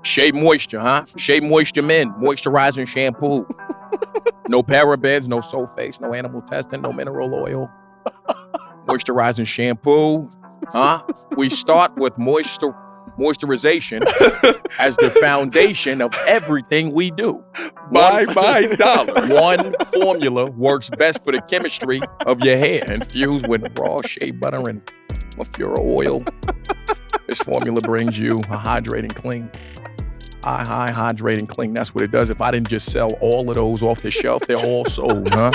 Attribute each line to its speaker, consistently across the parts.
Speaker 1: Shea Moisture, huh? Shea Moisture Men, moisturizing shampoo. No parabens, no sulfates, no animal testing, no mineral oil. Moisturizing shampoo, huh? We start with moisturization as the foundation of everything we do.
Speaker 2: Buy my dollar.
Speaker 1: One formula works best for the chemistry of your hair, infused with raw shea butter and Mafura oil. This formula brings you a hydrating clean. Hydrating clean. That's what it does. If I didn't just sell all of those off the shelf, they're all sold, huh?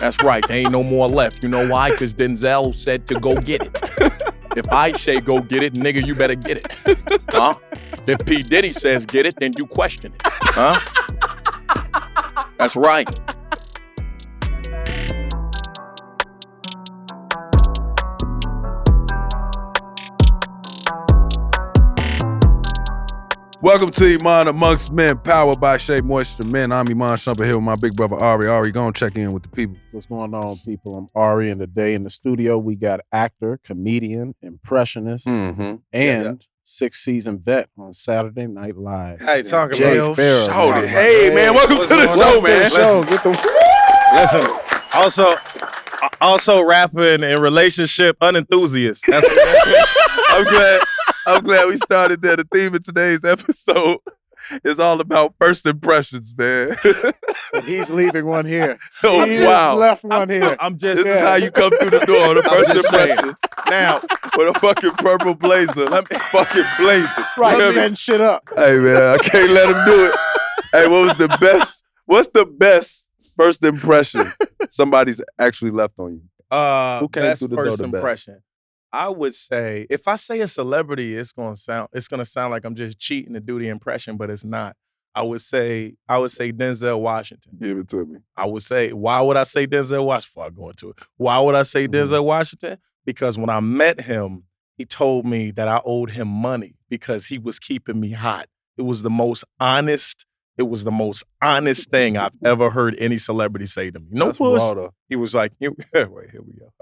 Speaker 1: That's right. There ain't no more left. You know why? Because Denzel said to go get it. If I say go get it, nigga, you better get it. Huh? If P. Diddy says get it, then you question it. Huh? That's right.
Speaker 2: Welcome to Iman Amongst Men, powered by Shea Moisture Men. I'm Iman Shumpert here with my big brother Ahrii. Ahrii, go and check in with the people.
Speaker 3: What's going on, people? I'm Ahrii, and today in the studio we got actor, comedian, impressionist, and six-season vet on Saturday Night Live.
Speaker 4: Hey, talking
Speaker 3: Jay
Speaker 4: about
Speaker 3: Pharoah.
Speaker 2: Hey, man, welcome to the show, man.
Speaker 4: Listen, also rapping and relationship unenthusiast. That's what
Speaker 2: I'm glad we started there. The theme of today's episode is all about first impressions, man.
Speaker 3: But he's leaving one here.
Speaker 2: Oh,
Speaker 3: He
Speaker 2: wow.
Speaker 3: just left one here.
Speaker 2: This is how you come through the door on the first impression.
Speaker 4: Now,
Speaker 2: With a fucking purple blazer. Fucking blazer.
Speaker 3: Right,
Speaker 2: You know?
Speaker 3: setting shit up.
Speaker 2: Hey, man, I can't let him do it. Hey, what's the best first impression somebody's actually left on you? Who came
Speaker 4: best
Speaker 2: through the door
Speaker 4: first
Speaker 2: the best?
Speaker 4: impression. I would say, if I say a celebrity, it's gonna sound like I'm just cheating to do the impression, but it's not. I would say Denzel Washington.
Speaker 2: Give it to me.
Speaker 4: I would say, why would I say Denzel Washington? Before I go into it, why would I say Denzel Washington? Because when I met him, he told me that I owed him money because he was keeping me hot. It was the most honest thing I've ever heard any celebrity say to me. No
Speaker 2: That's
Speaker 4: push.
Speaker 2: raw, though.
Speaker 4: He was like, wait, here we go.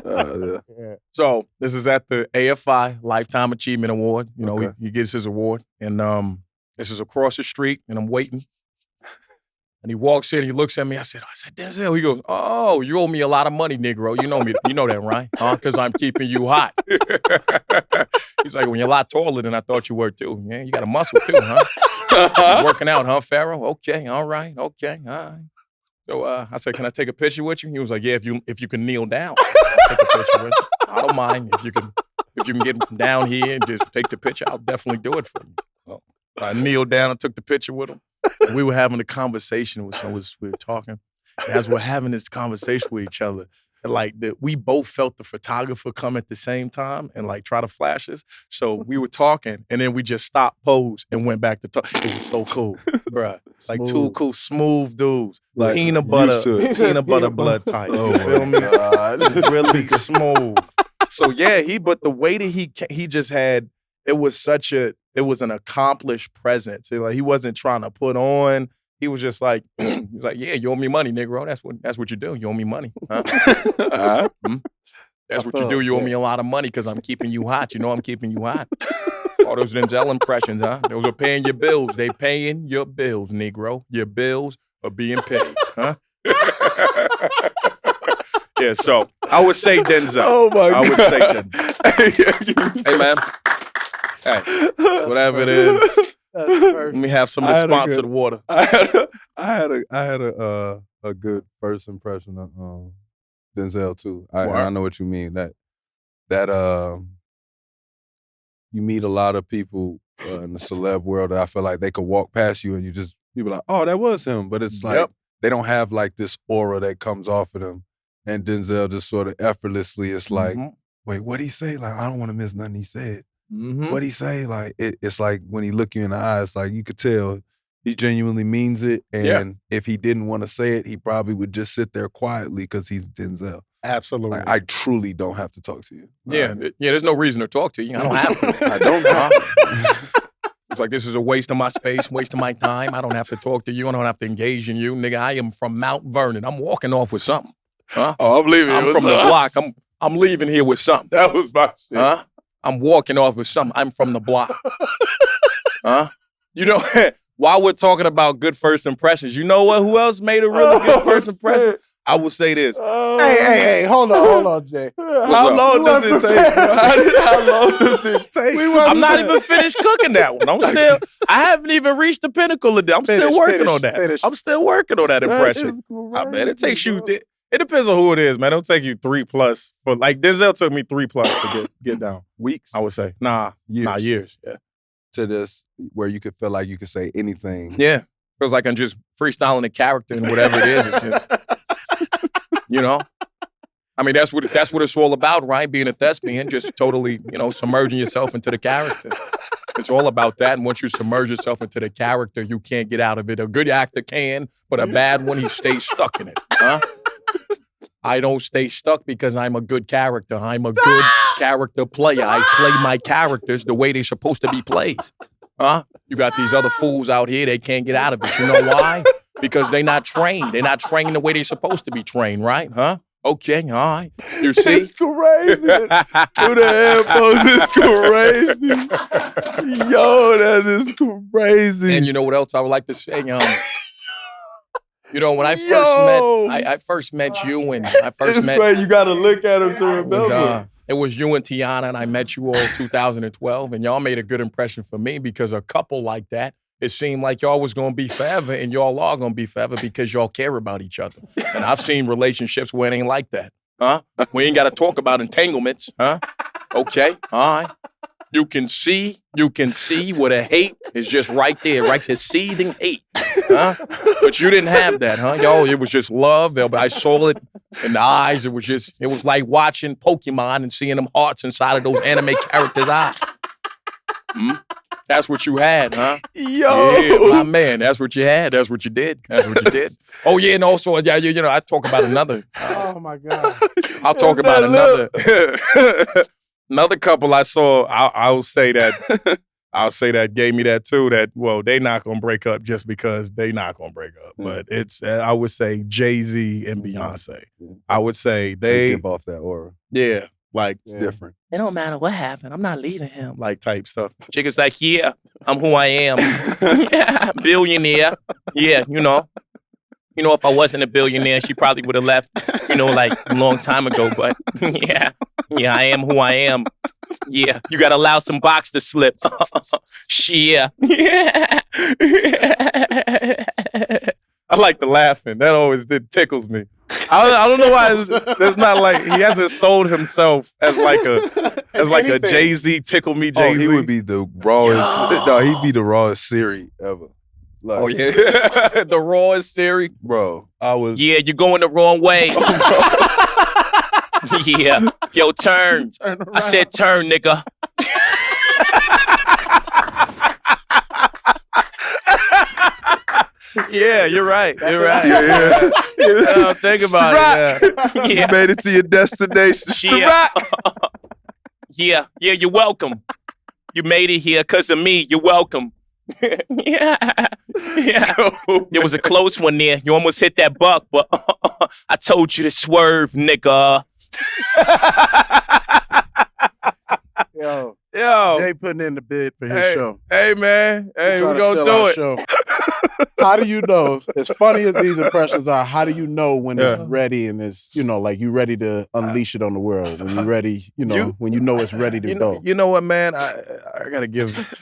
Speaker 2: Yeah.
Speaker 4: So this is at the AFI Lifetime Achievement Award. You know,
Speaker 2: Okay.
Speaker 4: he gets his award. And this is across the street, and I'm waiting. And he walks in, he looks at me. I said, Denzel. He goes, oh, you owe me a lot of money, Negro. You know me. You know that, right? Huh? Because I'm keeping you hot. He's like, well, you're a lot taller than I thought you were, too. Yeah, you got a muscle, too, huh? You working out, huh, Pharoah? Okay, all right. So I said, can I take a picture with you? He was like, yeah, if you can kneel down, I'll take a picture with you. I don't mind. If you can get down here and just take the picture, I'll definitely do it for you. So I kneeled down and took the picture with him. And we were having a conversation we were talking. And as we're having this conversation with each other, we both felt the photographer come at the same time and try to flash us. So we were talking, and then we just stopped, pose, and went back to talk. It was so cool, bruh. Two cool, smooth dudes.
Speaker 2: Like
Speaker 4: peanut
Speaker 2: you
Speaker 4: butter
Speaker 2: should.
Speaker 4: blood type.
Speaker 2: Oh,
Speaker 4: You feel me?
Speaker 2: God.
Speaker 4: Really smooth. So yeah, but the way that he just had, it was an accomplished presence. He wasn't trying to put on. He was just like, yeah, you owe me money, Negro. That's what you do. You owe me money. Huh? That's what you do. You owe me a lot of money because I'm keeping you hot. You know I'm keeping you hot. All those Denzel impressions, huh? Those are paying your bills. They paying your bills, Negro. Your bills are being paid, huh? Yeah, so I would say Denzel.
Speaker 2: Oh, my God.
Speaker 4: I would say Denzel. Hey, man. Hey, whatever it is. Let me have some of the sponsored water.
Speaker 2: I had a good first impression of Denzel too. I know what you mean. That you meet a lot of people in the celeb world that I feel like they could walk past you and you be like, oh, that was him. But it's like they don't have like this aura that comes off of them. And Denzel just sort of effortlessly, it's like, wait, what'd he say? Like, I don't want to miss nothing he said. What'd he say? Like, it's like when he look you in the eyes, like you could tell he genuinely means it. And if he didn't want to say it, he probably would just sit there quietly because he's Denzel.
Speaker 4: Absolutely.
Speaker 2: Like, I truly don't have to talk to you.
Speaker 4: Yeah, there's no reason to talk to you. I don't have to.
Speaker 2: I don't have to.
Speaker 4: It's like, this is a waste of my space, waste of my time. I don't have to talk to you. I don't have to engage in you. Nigga, I am from Mount Vernon. I'm walking off with something. Huh?
Speaker 2: Oh, I'm leaving.
Speaker 4: I'm from the block. I'm leaving here with something.
Speaker 2: That was my shit.
Speaker 4: Huh? I'm walking off with something. I'm from the block. Huh? You know, while we're talking about good first impressions, you know what? Who else made a really good first impression? I will say this.
Speaker 3: Hey, hold on, Jay.
Speaker 2: How long does it take? How long does it take?
Speaker 4: I'm not even finished cooking that one. I haven't even reached the pinnacle of that. I'm still working on that. I'm still working on that impression. I bet it takes you. It depends on who it is, man. It'll take you 3+ for like Denzel took me 3+ to get down.
Speaker 2: Weeks?
Speaker 4: I would say. Nah, years. Yeah.
Speaker 2: To this where you could feel like you could say anything.
Speaker 4: Yeah. Feels like I'm just freestyling a character and whatever it is. It's just, you know? I mean, that's what it's all about, right? Being a thespian, just totally, submerging yourself into the character. It's all about that. And once you submerge yourself into the character, you can't get out of it. A good actor can, but a bad one, he stays stuck in it. Huh? I don't stay stuck because I'm a good character. I'm a good character player. I play my characters the way they're supposed to be played. Huh? You got these other fools out here, they can't get out of it. You know why? Because they're not trained. They're not trained the way they're supposed to be trained, right? Huh? Okay, all right. You see?
Speaker 2: It's crazy. Through the headphones, it's crazy. Yo, that is crazy.
Speaker 4: And you know what else I would like to say? When I first met you, and I first met.
Speaker 2: Right, you got to look at him to remember.
Speaker 4: It was you and Tiana, and I met you all 2012, and y'all made a good impression for me because a couple like that, it seemed like y'all was going to be forever, and y'all are going to be forever because y'all care about each other. And I've seen relationships where it ain't like that. Huh? We ain't got to talk about entanglements. Huh? Okay, all right. You can see where the hate is just right there, right? The seething hate. Huh? But you didn't have that, huh? Yo, it was just love. I saw it in the eyes. It was like watching Pokemon and seeing them hearts inside of those anime characters' eyes. That's what you had, huh?
Speaker 2: Yo.
Speaker 4: Yeah, my man, that's what you had. That's what you did. Oh, yeah, and also, I talk about another.
Speaker 3: Oh, my God.
Speaker 4: I'll talk about another couple I saw. I'll say that gave me that too. That they not gonna break up just because they not gonna break up. But it's I would say Jay-Z and Beyonce. I would say they
Speaker 2: give off that aura.
Speaker 4: Yeah, like
Speaker 2: it's different.
Speaker 4: It don't matter what happened. I'm not leaving him. Like type stuff. Chick is like, yeah, I'm who I am. Yeah, billionaire. Yeah, if I wasn't a billionaire, she probably would have left, like a long time ago. But yeah, I am who I am. Yeah, you got to allow some box to slip. Yeah. I like the laughing. That always tickles me. I don't know why there's not like he hasn't sold himself as like a Jay-Z tickle me Jay-Z.
Speaker 2: Oh, he would be the rawest. No, he'd be the rawest Siri ever. Like,
Speaker 4: oh yeah, the rawest Siri,
Speaker 2: bro.
Speaker 4: Yeah, you're going the wrong way. Yeah, yo, turn. I said turn, nigga. Yeah, you're right. You're right. Yeah. Think about it. Yeah.
Speaker 2: You made it to your destination.
Speaker 4: Yeah, you're welcome. You made it here because of me. You're welcome. Yeah. It was a close one there. You almost hit that buck, but I told you to swerve, nigga.
Speaker 3: Yo,
Speaker 2: Yo.
Speaker 3: Jay putting in the bid for his show.
Speaker 2: Hey, man. Hey, we're going to do it.
Speaker 3: Show. How do you know, as funny as these impressions are, how do you know when it's ready and it's, like you ready to unleash it on the world? When you're ready, when you know it's ready to go.
Speaker 4: You know what, man? I got to give...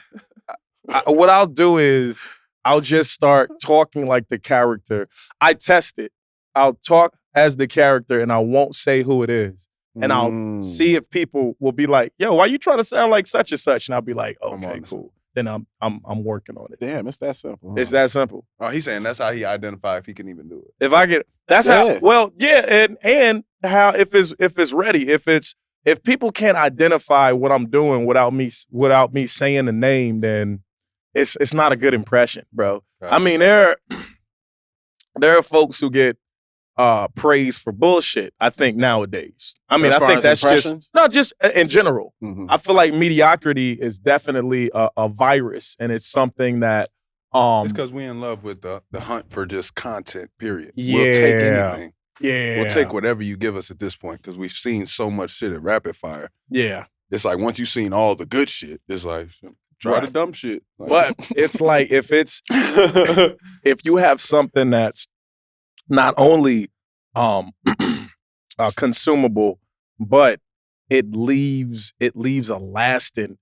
Speaker 4: what I'll do is I'll just start talking like the character. I test it. I'll talk as the character and I won't say who it is. And I'll see if people will be like, yo, why you trying to sound like such and such? And I'll be like, okay, cool. Then I'm working on it.
Speaker 3: Damn, it's that simple. Huh?
Speaker 4: It's that simple.
Speaker 2: Oh, he's saying that's how he identify if he can even do it.
Speaker 4: If I get how and how if it's ready. If people can't identify what I'm doing without me saying the name, then it's not a good impression, bro. Right. I mean, there are folks who get praise for bullshit, I think, nowadays. I mean, I think that's just in general. Mm-hmm. I feel like mediocrity is definitely a virus, and it's something that
Speaker 2: it's because we're in love with the hunt for just content, period.
Speaker 4: Yeah.
Speaker 2: We'll take anything.
Speaker 4: Yeah.
Speaker 2: We'll take whatever you give us at this point because we've seen so much shit at Rapid Fire.
Speaker 4: Yeah.
Speaker 2: it's like once you've seen all the good shit, it's like try the dumb shit. Like,
Speaker 4: but it's like if you have something that's not only consumable, but it leaves a lasting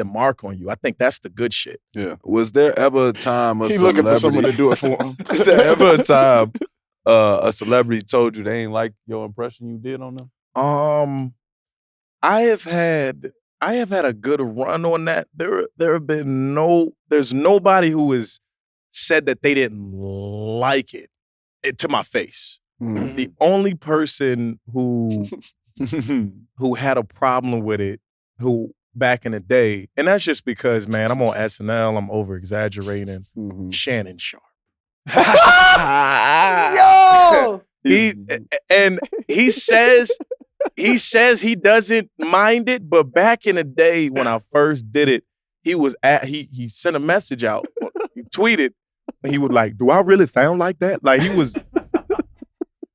Speaker 4: mark on you. I think that's the good shit.
Speaker 2: Yeah. Was there ever a time
Speaker 3: He looking for someone to do it for him?
Speaker 2: Is there ever a time a celebrity told you they ain't like your impression you did on them?
Speaker 4: I have had a good run on that. There have been there's nobody who has said that they didn't like it to my face. The only person who had a problem with it, who back in the day, and that's just because, man, I'm on SNL, I'm over exaggerating. Shannon Sharpe.
Speaker 3: Yo!
Speaker 4: He says he doesn't mind it, but back in the day when I first did it, he sent a message out, he tweeted, and he was like, "Do I really sound like that?" Like he was,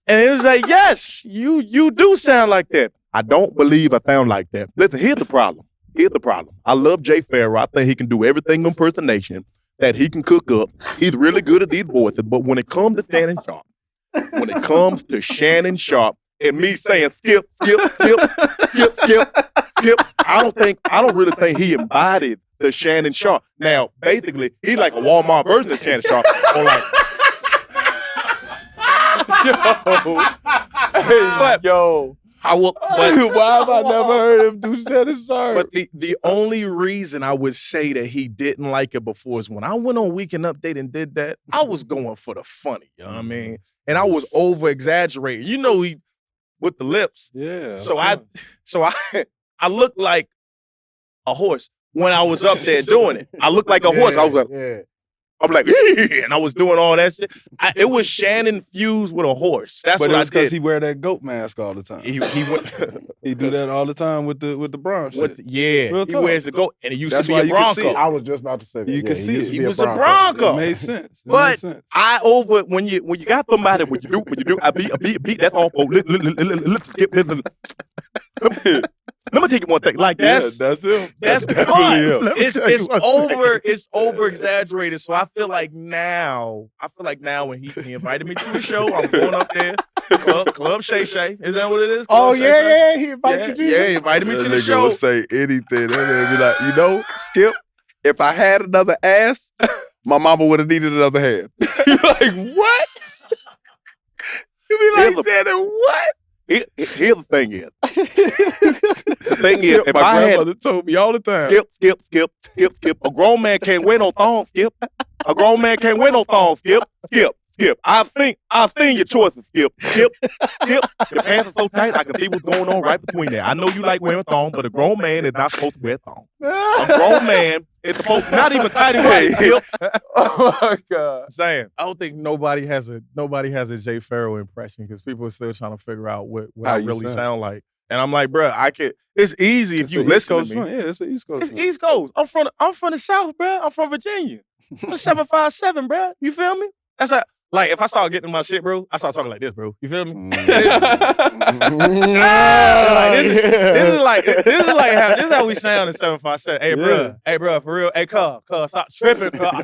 Speaker 4: and it was like, "Yes, you do sound like that." I don't believe I sound like that. Listen, here's the problem. I love Jay Pharoah. I think he can do everything impersonation that he can cook up. He's really good at these voices, but when it comes to Shannon Sharpe, and me saying skip, I don't really think he embodied the Shannon Sharpe. Now, basically, he's like a Walmart version of Shannon Sharpe. Or like, yo, I will. But
Speaker 2: why have I never heard him do Shannon Sharpe?
Speaker 4: But the only reason I would say that he didn't like it before is when I went on Weekend Update and did that, I was going for the funny. You know what I mean? And I was over exaggerating. You know, he with the lips.
Speaker 2: Yeah.
Speaker 4: So I looked like a horse when I was up there doing it. I looked like a horse. I was like, I'm like, and I was doing all that shit. It was Shannon fused with a horse. That's what I did.
Speaker 2: Because he wear that goat mask all the time.
Speaker 4: He went.
Speaker 2: He do that all the time with the Bronx shit.
Speaker 4: Yeah, he wears the goat, and it used
Speaker 2: That's
Speaker 4: to be
Speaker 2: why
Speaker 4: a
Speaker 2: you can
Speaker 4: Bronco.
Speaker 2: see it.
Speaker 3: I was just about to say that.
Speaker 2: You can see it.
Speaker 4: He was a Bronco.
Speaker 2: It made sense.
Speaker 4: But when you got somebody, when you do, I beat. That's all. Let's skip this. Let me take you one thing. Like that's
Speaker 2: him.
Speaker 4: That's
Speaker 2: definitely him.
Speaker 4: It's over exaggerated. So I feel like now when he invited me to the show, I'm going up there. Club Shea. Is that what it is?
Speaker 3: Club Shay. He invited you to
Speaker 4: he invited me to the show.
Speaker 2: Would say anything. That nigga be like, Skip, if I had another ass, my mama would have needed another hand.
Speaker 4: You're like, what? You be like, Shannon, what? Here's the thing is. If
Speaker 2: my
Speaker 4: I
Speaker 2: grandmother told me all the time.
Speaker 4: Skip. A grown man can't wear no thong, Skip. A grown man can't wear no thong, Skip. I've seen your choices, Skip. Your pants are so tight, I can see what's going on right between there. I know you like wearing thong, but a grown man is not supposed to wear thong. A grown man is supposed to not even tighty white, Skip.
Speaker 3: Oh my God.
Speaker 4: Saying, I don't think nobody has a Jay Pharoah impression because people are still trying to figure out what I really sound like. And I'm like, bro, it's easy if you listen to me.
Speaker 2: Yeah, it's an East Coast.
Speaker 4: It's East Coast. I'm from the South, bro. I'm from Virginia. I'm 757, bro. You feel me? That's like if I start getting my shit, bro, I start talking like this, bro. You feel me? This is how we sound in 757. Hey, bro, for real. Hey, cuz, stop tripping, cuz. I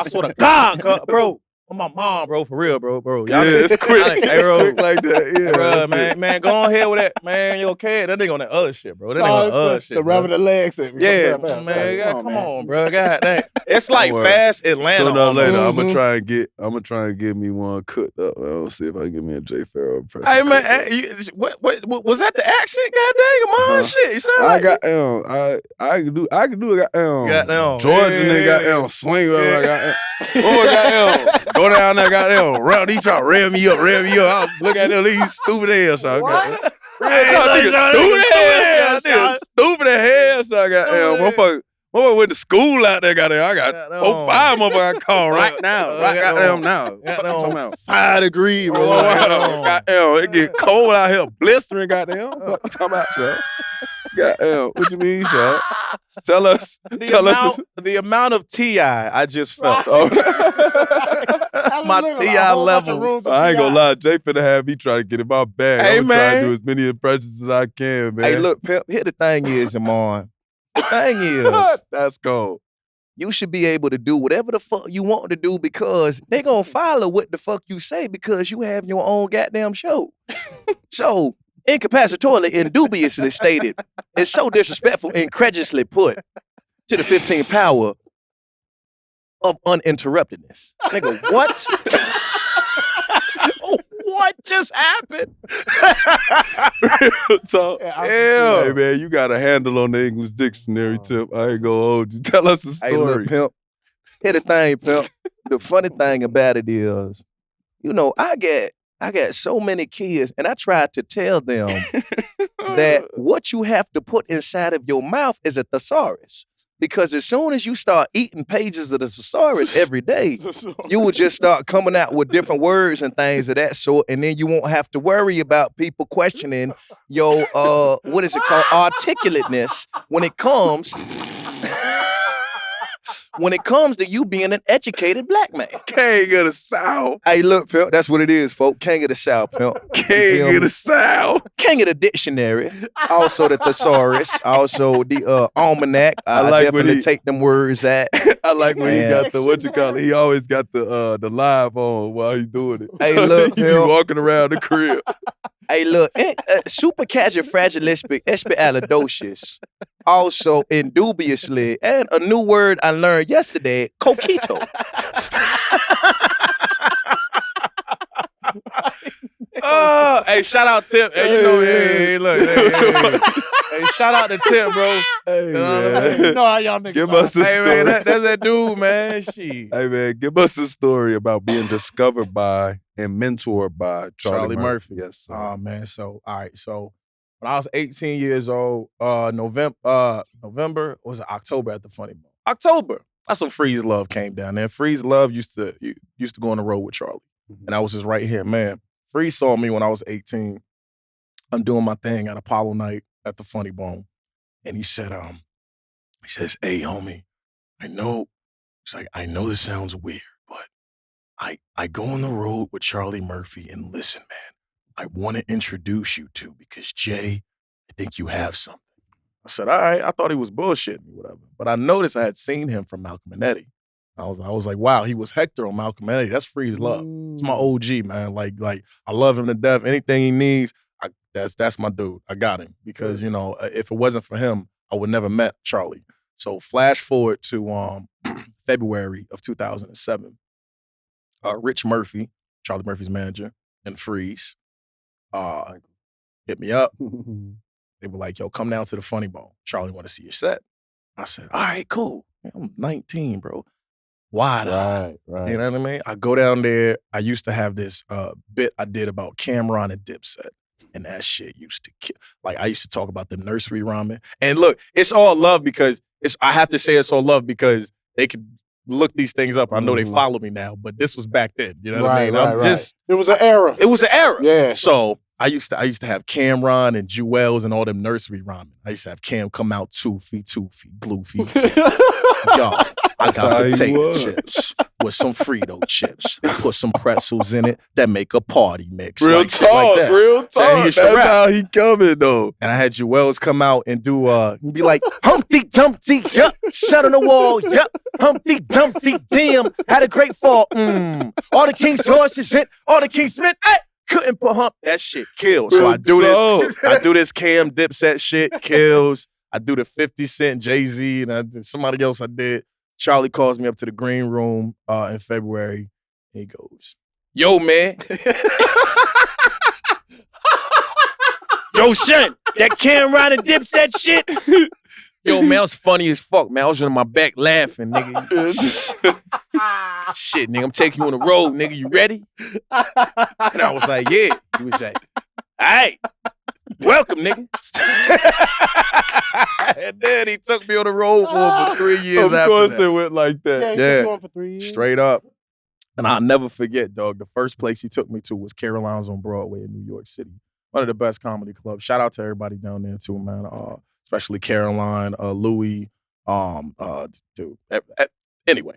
Speaker 4: swear to God, cuz, bro. I'm my mom, bro, for real, bro.
Speaker 2: Y'all it's quick.
Speaker 4: Hey, bro.
Speaker 2: Quick like that. Yeah,
Speaker 4: bro, man, go on ahead with that. Man, you okay? That nigga on that other shit, bro. That nigga on the other shit.
Speaker 3: The rubbing the legs at me.
Speaker 4: Yeah, man. Come on, bro. God dang. It's like fast Atlanta.
Speaker 2: Sooner or later, I'm gonna try and get me one cooked up. I'll see if I can get me a Jay Pharoah impression.
Speaker 4: Hey man, what was that the accent? God dang, come on, shit. You sound like
Speaker 2: I can do it.
Speaker 4: Goddamn.
Speaker 2: Georgia nigga goddamn swing over. Goddamn. Go down there, goddamn. Round. He try to rev me up. I look at them, these stupid ass. Stupid ass. Goddamn. Motherfucker went to school out there, goddamn. I got 4-5 motherfuckers I call right now. Now.
Speaker 4: 5 degrees, bro.
Speaker 2: Goddamn, it get cold out here, blistering, goddamn. What you talking about, sir? Goddamn, what you mean, Sharpe? Tell us.
Speaker 5: The amount of T.I. I just felt. My T.I. levels.
Speaker 2: I ain't gonna lie, Jay finna have me try to get in my bag.
Speaker 5: Hey,
Speaker 2: I'm trying
Speaker 5: man.
Speaker 2: to do as many impressions as I can, man.
Speaker 5: Hey, look, pimp, here the thing is, Iman. The thing is,
Speaker 2: that's cold.
Speaker 5: you should be able to do whatever the fuck you want to do because they gonna follow what the fuck you say because you have your own goddamn show. So, incapacitorily and dubiously stated, it's so disrespectful and incredulously put to the 15th power of uninterruptedness. Nigga, what? What just happened?
Speaker 2: So, hey man, you got a handle on the English dictionary tip. I ain't gonna hold you. Tell us a story.
Speaker 5: Hey, look, pimp. Here the thing, pimp. The funny thing about it is, you know, I got so many kids, and I tried to tell them that what you have to put inside of your mouth is a thesaurus. Because as soon as you start eating pages of the thesaurus every day, you will just start coming out with different words and things of that sort, and then you won't have to worry about people questioning your what is it called, articulateness when it comes to you being an educated black man.
Speaker 2: King of the South.
Speaker 5: Hey, look, pimp, that's what it is, folks. King of the South, pimp.
Speaker 2: King of the South.
Speaker 5: King of the dictionary. Also the thesaurus. Also the almanac. I
Speaker 2: like
Speaker 5: definitely take them words at.
Speaker 2: I like when he got the, what you call it, he always got the live on while he doing it.
Speaker 5: Hey,
Speaker 2: So
Speaker 5: look,
Speaker 2: he be
Speaker 5: pimp.
Speaker 2: walking around the crib.
Speaker 5: Hey, look, supercalifragilisticexpialidocious. Also, indubiously, and a new word I learned yesterday, coquito. Hey, shout out Tip. Hey, you know, hey, look, hey, shout out to Tip, bro.
Speaker 2: Hey,
Speaker 5: You know what I
Speaker 2: man.
Speaker 5: mean?
Speaker 3: You know how y'all niggas
Speaker 2: Give
Speaker 3: are.
Speaker 2: us a
Speaker 5: Hey,
Speaker 2: story.
Speaker 5: man, that's that dude, man. Shit.
Speaker 2: Hey, man, give us a story about being discovered by and mentored by Charlie Murphy. Yes, sir.
Speaker 4: Oh man, so all right, so when I was 18 years old, November, or was it October at the Funny Bone? October. That's when Freeze Love came down there. Freeze Love used to go on the road with Charlie. And I was just right here, man. Freeze saw me when I was 18. I'm doing my thing at Apollo Night at the Funny Bone. And he says, hey, homie, I know this sounds weird, but I go on the road with Charlie Murphy, and listen, man, I want to introduce you to, because Jay, I think you have something. I said, all right, I thought he was bullshitting me, whatever. But I noticed I had seen him from Malcolm and Eddie. I was like, wow, he was Hector on Malcolm and Eddie. That's Freeze Love. It's my OG, man. Like I love him to death. Anything he needs, that's my dude. I got him. Because, you know, if it wasn't for him, I would never met Charlie. So flash forward to February of 2007. Rich Murphy, Charlie Murphy's manager, and Freeze hit me up. They were like, yo, come down to the Funny Bone. Charlie want to see your set. I said, all right, cool. Man, I'm 19, bro. Wide eyed.
Speaker 3: Right.
Speaker 4: You know what I mean? I go down there. I used to have this bit I did about Cameron and Dipset. And that shit used to kill. Like, I used to talk about the nursery rhyming. And look, it's all love because I have to say it's all love because they could look these things up. I know they follow me now, but this was back then. You know what I mean?
Speaker 3: It was an era.
Speaker 4: It was an era.
Speaker 3: Yeah.
Speaker 4: So I used to have Cameron and Jewels and all them nursery rhyming. I used to have Cam come out toothy, gloofy. Yo, I got potato chips with some Frito chips. Put some pretzels in it that make a party mix.
Speaker 2: Real
Speaker 4: like, shit
Speaker 2: talk,
Speaker 4: like that.
Speaker 2: real
Speaker 4: And
Speaker 2: talk.
Speaker 4: he
Speaker 2: That's
Speaker 4: used to rap.
Speaker 2: how he coming, though.
Speaker 4: And I had Jewels come out and do be like, Humpty Dumpty, yup, shut on the wall, yup, Humpty Dumpty, damn, had a great fall. All the king's horses hit, all the king's men, couldn't put hump. That shit kills. So I do this. I do this Cam Dipset shit, kills. I do the 50 Cent Jay-Z, and I did somebody else I did. Charlie calls me up to the green room in February. And he goes, yo, man. Yo, Shen, that Cameron and Dipset shit. Yo, man, I was funny as fuck, man. I was on my back laughing, nigga. Shit, nigga, I'm taking you on the road, nigga. You ready? And I was like, yeah. He was like, all right. Welcome, nigga. And then he took me on the road for 3 years after
Speaker 2: Of course
Speaker 4: that.
Speaker 2: it went like that.
Speaker 3: Yeah, he took you on for 3 years.
Speaker 4: Straight up. And I'll never forget, dog, the first place he took me to was Caroline's on Broadway in New York City. One of the best comedy clubs. Shout out to everybody down there too, man. especially Caroline, Louis. Dude. Anyway,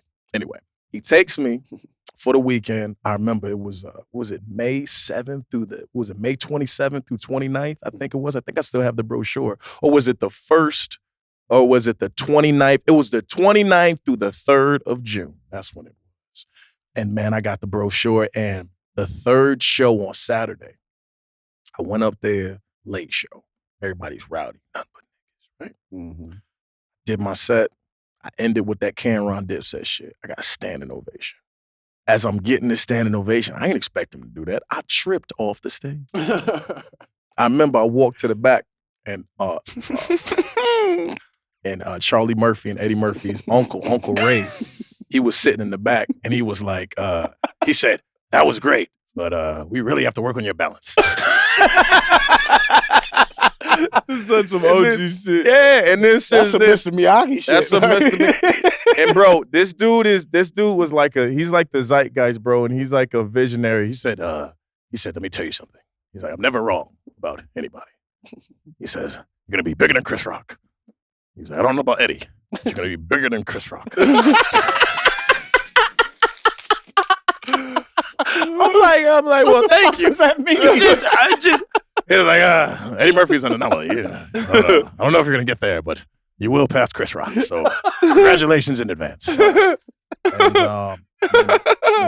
Speaker 4: he takes me for the weekend. I remember it was it May 7th was it May 27th through 29th? I think it was. I think I still have the brochure. Or was it the 1st? Or was it the 29th? It was the 29th through the 3rd of June. That's when it was. And man, I got the brochure, and the 3rd show on Saturday, I went up there, late show. Everybody's rowdy, nothing but niggas, right?
Speaker 3: Mm-hmm.
Speaker 4: Did my set. I ended with that Cameron Dipset shit. I got a standing ovation. As I'm getting this standing ovation, I ain't expect him to do that. I tripped off the stage. I remember I walked to the back, and Charlie Murphy and Eddie Murphy's uncle Ray, he was sitting in the back, and he was like, he said, "That was great, but we really have to work on your balance."
Speaker 2: This is such some OG shit.
Speaker 4: Yeah, and this
Speaker 3: That's
Speaker 4: is
Speaker 3: some
Speaker 4: this.
Speaker 3: Mr. Miyagi shit.
Speaker 4: That's some Mr. Miyagi. And bro, this dude was like he's like the zeitgeist, bro, and he's like a visionary. He said, let me tell you something. He's like, I'm never wrong about anybody. He says, you're gonna be bigger than Chris Rock. He's like, I don't know about Eddie, but you're gonna be bigger than Chris Rock. I'm like, well, thank you. That means he was like, Eddie Murphy's an anomaly. Yeah. I don't know if you're gonna get there, but you will pass Chris Rock. So congratulations in advance. And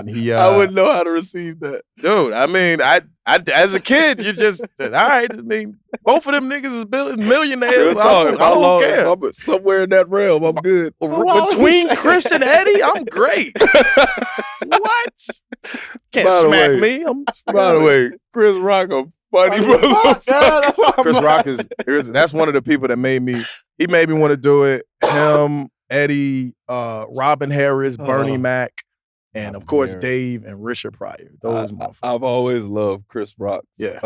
Speaker 4: he,
Speaker 2: I wouldn't know how to receive that.
Speaker 4: Dude, I mean, I as a kid, you just all right. I mean, both of them niggas is millionaires. I don't care.
Speaker 2: I'm somewhere in that realm, I'm good.
Speaker 4: Between Chris and Eddie, I'm great. What? Can't smack me.
Speaker 2: By the way, Chris Rock a funny brother.
Speaker 4: Chris Rock that's one of the people that made me want to do it. Him, Eddie, Robin Harris, Bernie Mac, and of course Dave and Richard Pryor. Those motherfuckers.
Speaker 2: I've always loved Chris Rock.
Speaker 4: Yeah.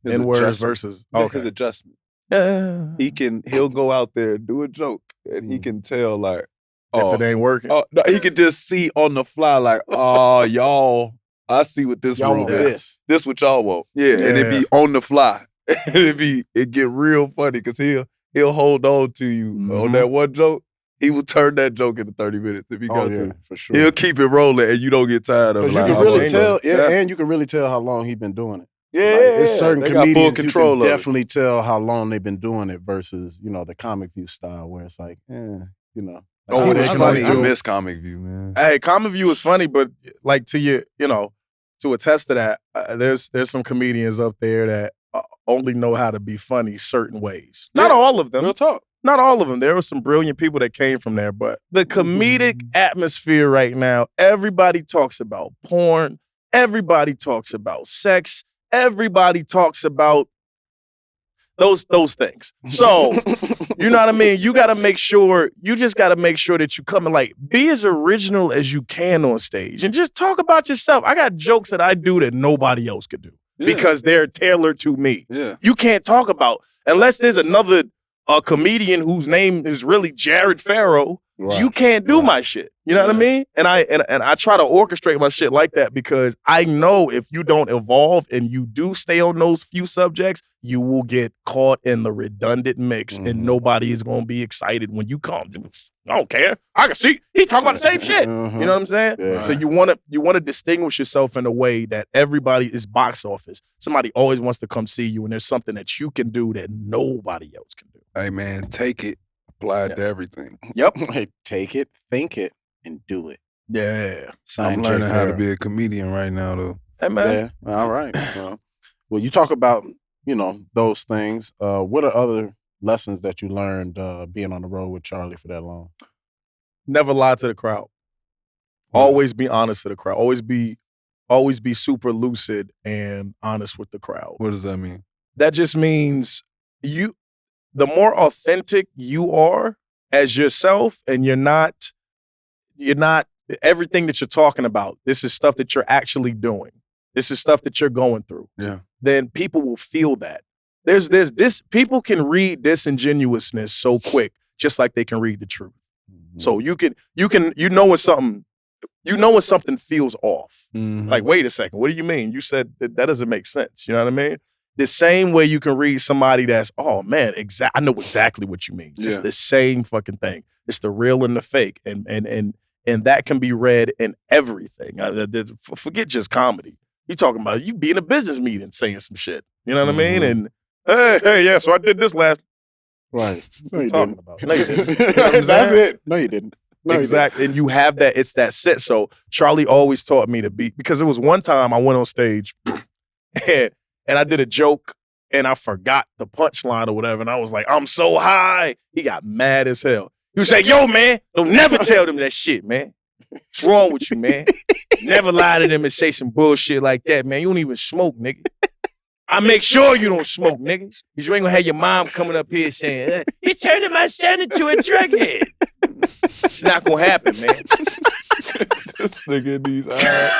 Speaker 4: N-words versus
Speaker 2: his adjustment. He'll go out there and do a joke, and he can tell like,
Speaker 4: if it ain't working.
Speaker 2: No, he can just see on the fly like, oh, y'all, I see what this
Speaker 3: y'all
Speaker 2: room
Speaker 3: want
Speaker 2: is. This what y'all want. Yeah, and it be on the fly. it get real funny because he'll hold on to you on that one joke. He will turn that joke into 30 minutes if he goes to.
Speaker 3: For sure.
Speaker 2: He'll keep it rolling and you don't get tired of it.
Speaker 3: Because you can really tell, and you can really tell how long he's been doing it.
Speaker 2: Yeah,
Speaker 3: like, there's certain
Speaker 2: they
Speaker 3: comedians
Speaker 2: got full control
Speaker 3: you can
Speaker 2: of
Speaker 3: definitely tell how long they've been doing it versus, the Comic View style where it's like,
Speaker 2: I miss Comic View, man.
Speaker 4: Hey, Comic View is funny, but like to attest to that, there's some comedians up there that only know how to be funny certain ways. Not all of them.
Speaker 2: Real talk.
Speaker 4: Not all of them. There were some brilliant people that came from there, but the comedic atmosphere right now, everybody talks about porn. Everybody talks about sex. Everybody talks about those things. So, you know what I mean? You just got to make sure that you come and like, be as original as you can on stage and just talk about yourself. I got jokes that I do that nobody else could do because they're tailored to me.
Speaker 2: Yeah.
Speaker 4: You can't talk about, unless there's another comedian whose name is really Jay Pharoah, you can't do my shit. You know what I mean? And I try to orchestrate my shit like that because I know if you don't evolve and you do stay on those few subjects, you will get caught in the redundant mix and nobody is going to be excited when you come. I don't care. I can see he's talking about the same shit. You know what I'm saying?
Speaker 3: Yeah.
Speaker 4: So you want to distinguish yourself in a way that everybody is box office. Somebody always wants to come see you and there's something that you can do that nobody else can do.
Speaker 2: Hey man, take it, apply it to everything.
Speaker 4: Yep.
Speaker 3: Hey, take it, think it, and do it.
Speaker 4: Yeah.
Speaker 2: I'm learning how to be a comedian right now, though.
Speaker 4: Hey man.
Speaker 3: Yeah. All right. Well, you talk about, those things. What are other lessons that you learned being on the road with Charlie for that long?
Speaker 4: Never lie to the crowd. Always be honest to the crowd. Always be super lucid and honest with the crowd.
Speaker 2: What does that mean?
Speaker 4: That just means the more authentic you are as yourself and you're not everything that you're talking about. This is stuff that you're actually doing. This is stuff that you're going through.
Speaker 2: Yeah. Then
Speaker 4: people will feel that. There's this people can read disingenuousness so quick, just like they can read the truth. So you know when something feels off. Like, wait a second, what do you mean? You said that doesn't make sense. You know what I mean?
Speaker 5: the same way you can read somebody that's, oh man, I know exactly what you mean. It's the same fucking thing. It's the real and the fake, and that can be read in everything. Forget just comedy. You talking about you be in a business meeting saying some shit. You know what I mean? And hey, yeah. So I did this last.
Speaker 3: Right. No, you
Speaker 5: talking
Speaker 3: didn't.
Speaker 5: about. No, you didn't. You know what I'm
Speaker 3: That's
Speaker 5: saying?
Speaker 3: it. No, you didn't. No,
Speaker 5: Exactly. And you have that, it's that set. So Charlie always taught me to be, because it was one time I went on stage and I did a joke and I forgot the punchline or whatever. And I was like, I'm so high. He got mad as hell. He was like, yo, man, don't never tell them that shit, man. What's wrong with you, man? Never lie to them and say some bullshit like that, man. You don't even smoke, nigga. I make sure you don't smoke, nigga. Because you ain't gonna have your mom coming up here saying, you're turning my son into a drug head. It's not gonna happen, man.
Speaker 2: This nigga in these eyes.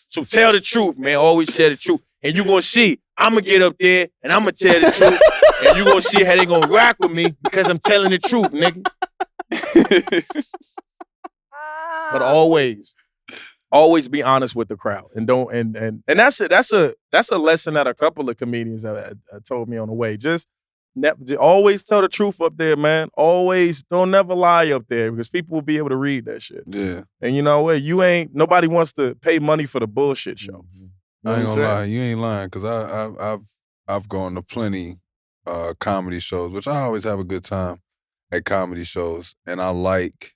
Speaker 5: So tell the truth, man. Always tell the truth. And you gonna see, I'm gonna get up there and I'm gonna tell the truth. And you gonna see how they gonna rock with me because I'm telling the truth, nigga. But always be honest with the crowd, and don't and that's a lesson that a couple of comedians have told me on the way. Just always tell the truth up there, man. Always don't never lie up there, because people will be able to read that shit.
Speaker 2: Yeah.
Speaker 5: And you know what? Nobody wants to pay money for the bullshit show.
Speaker 2: I ain't gonna lie, you ain't lying, because I've gone to plenty comedy shows, which I always have a good time at comedy shows, and I like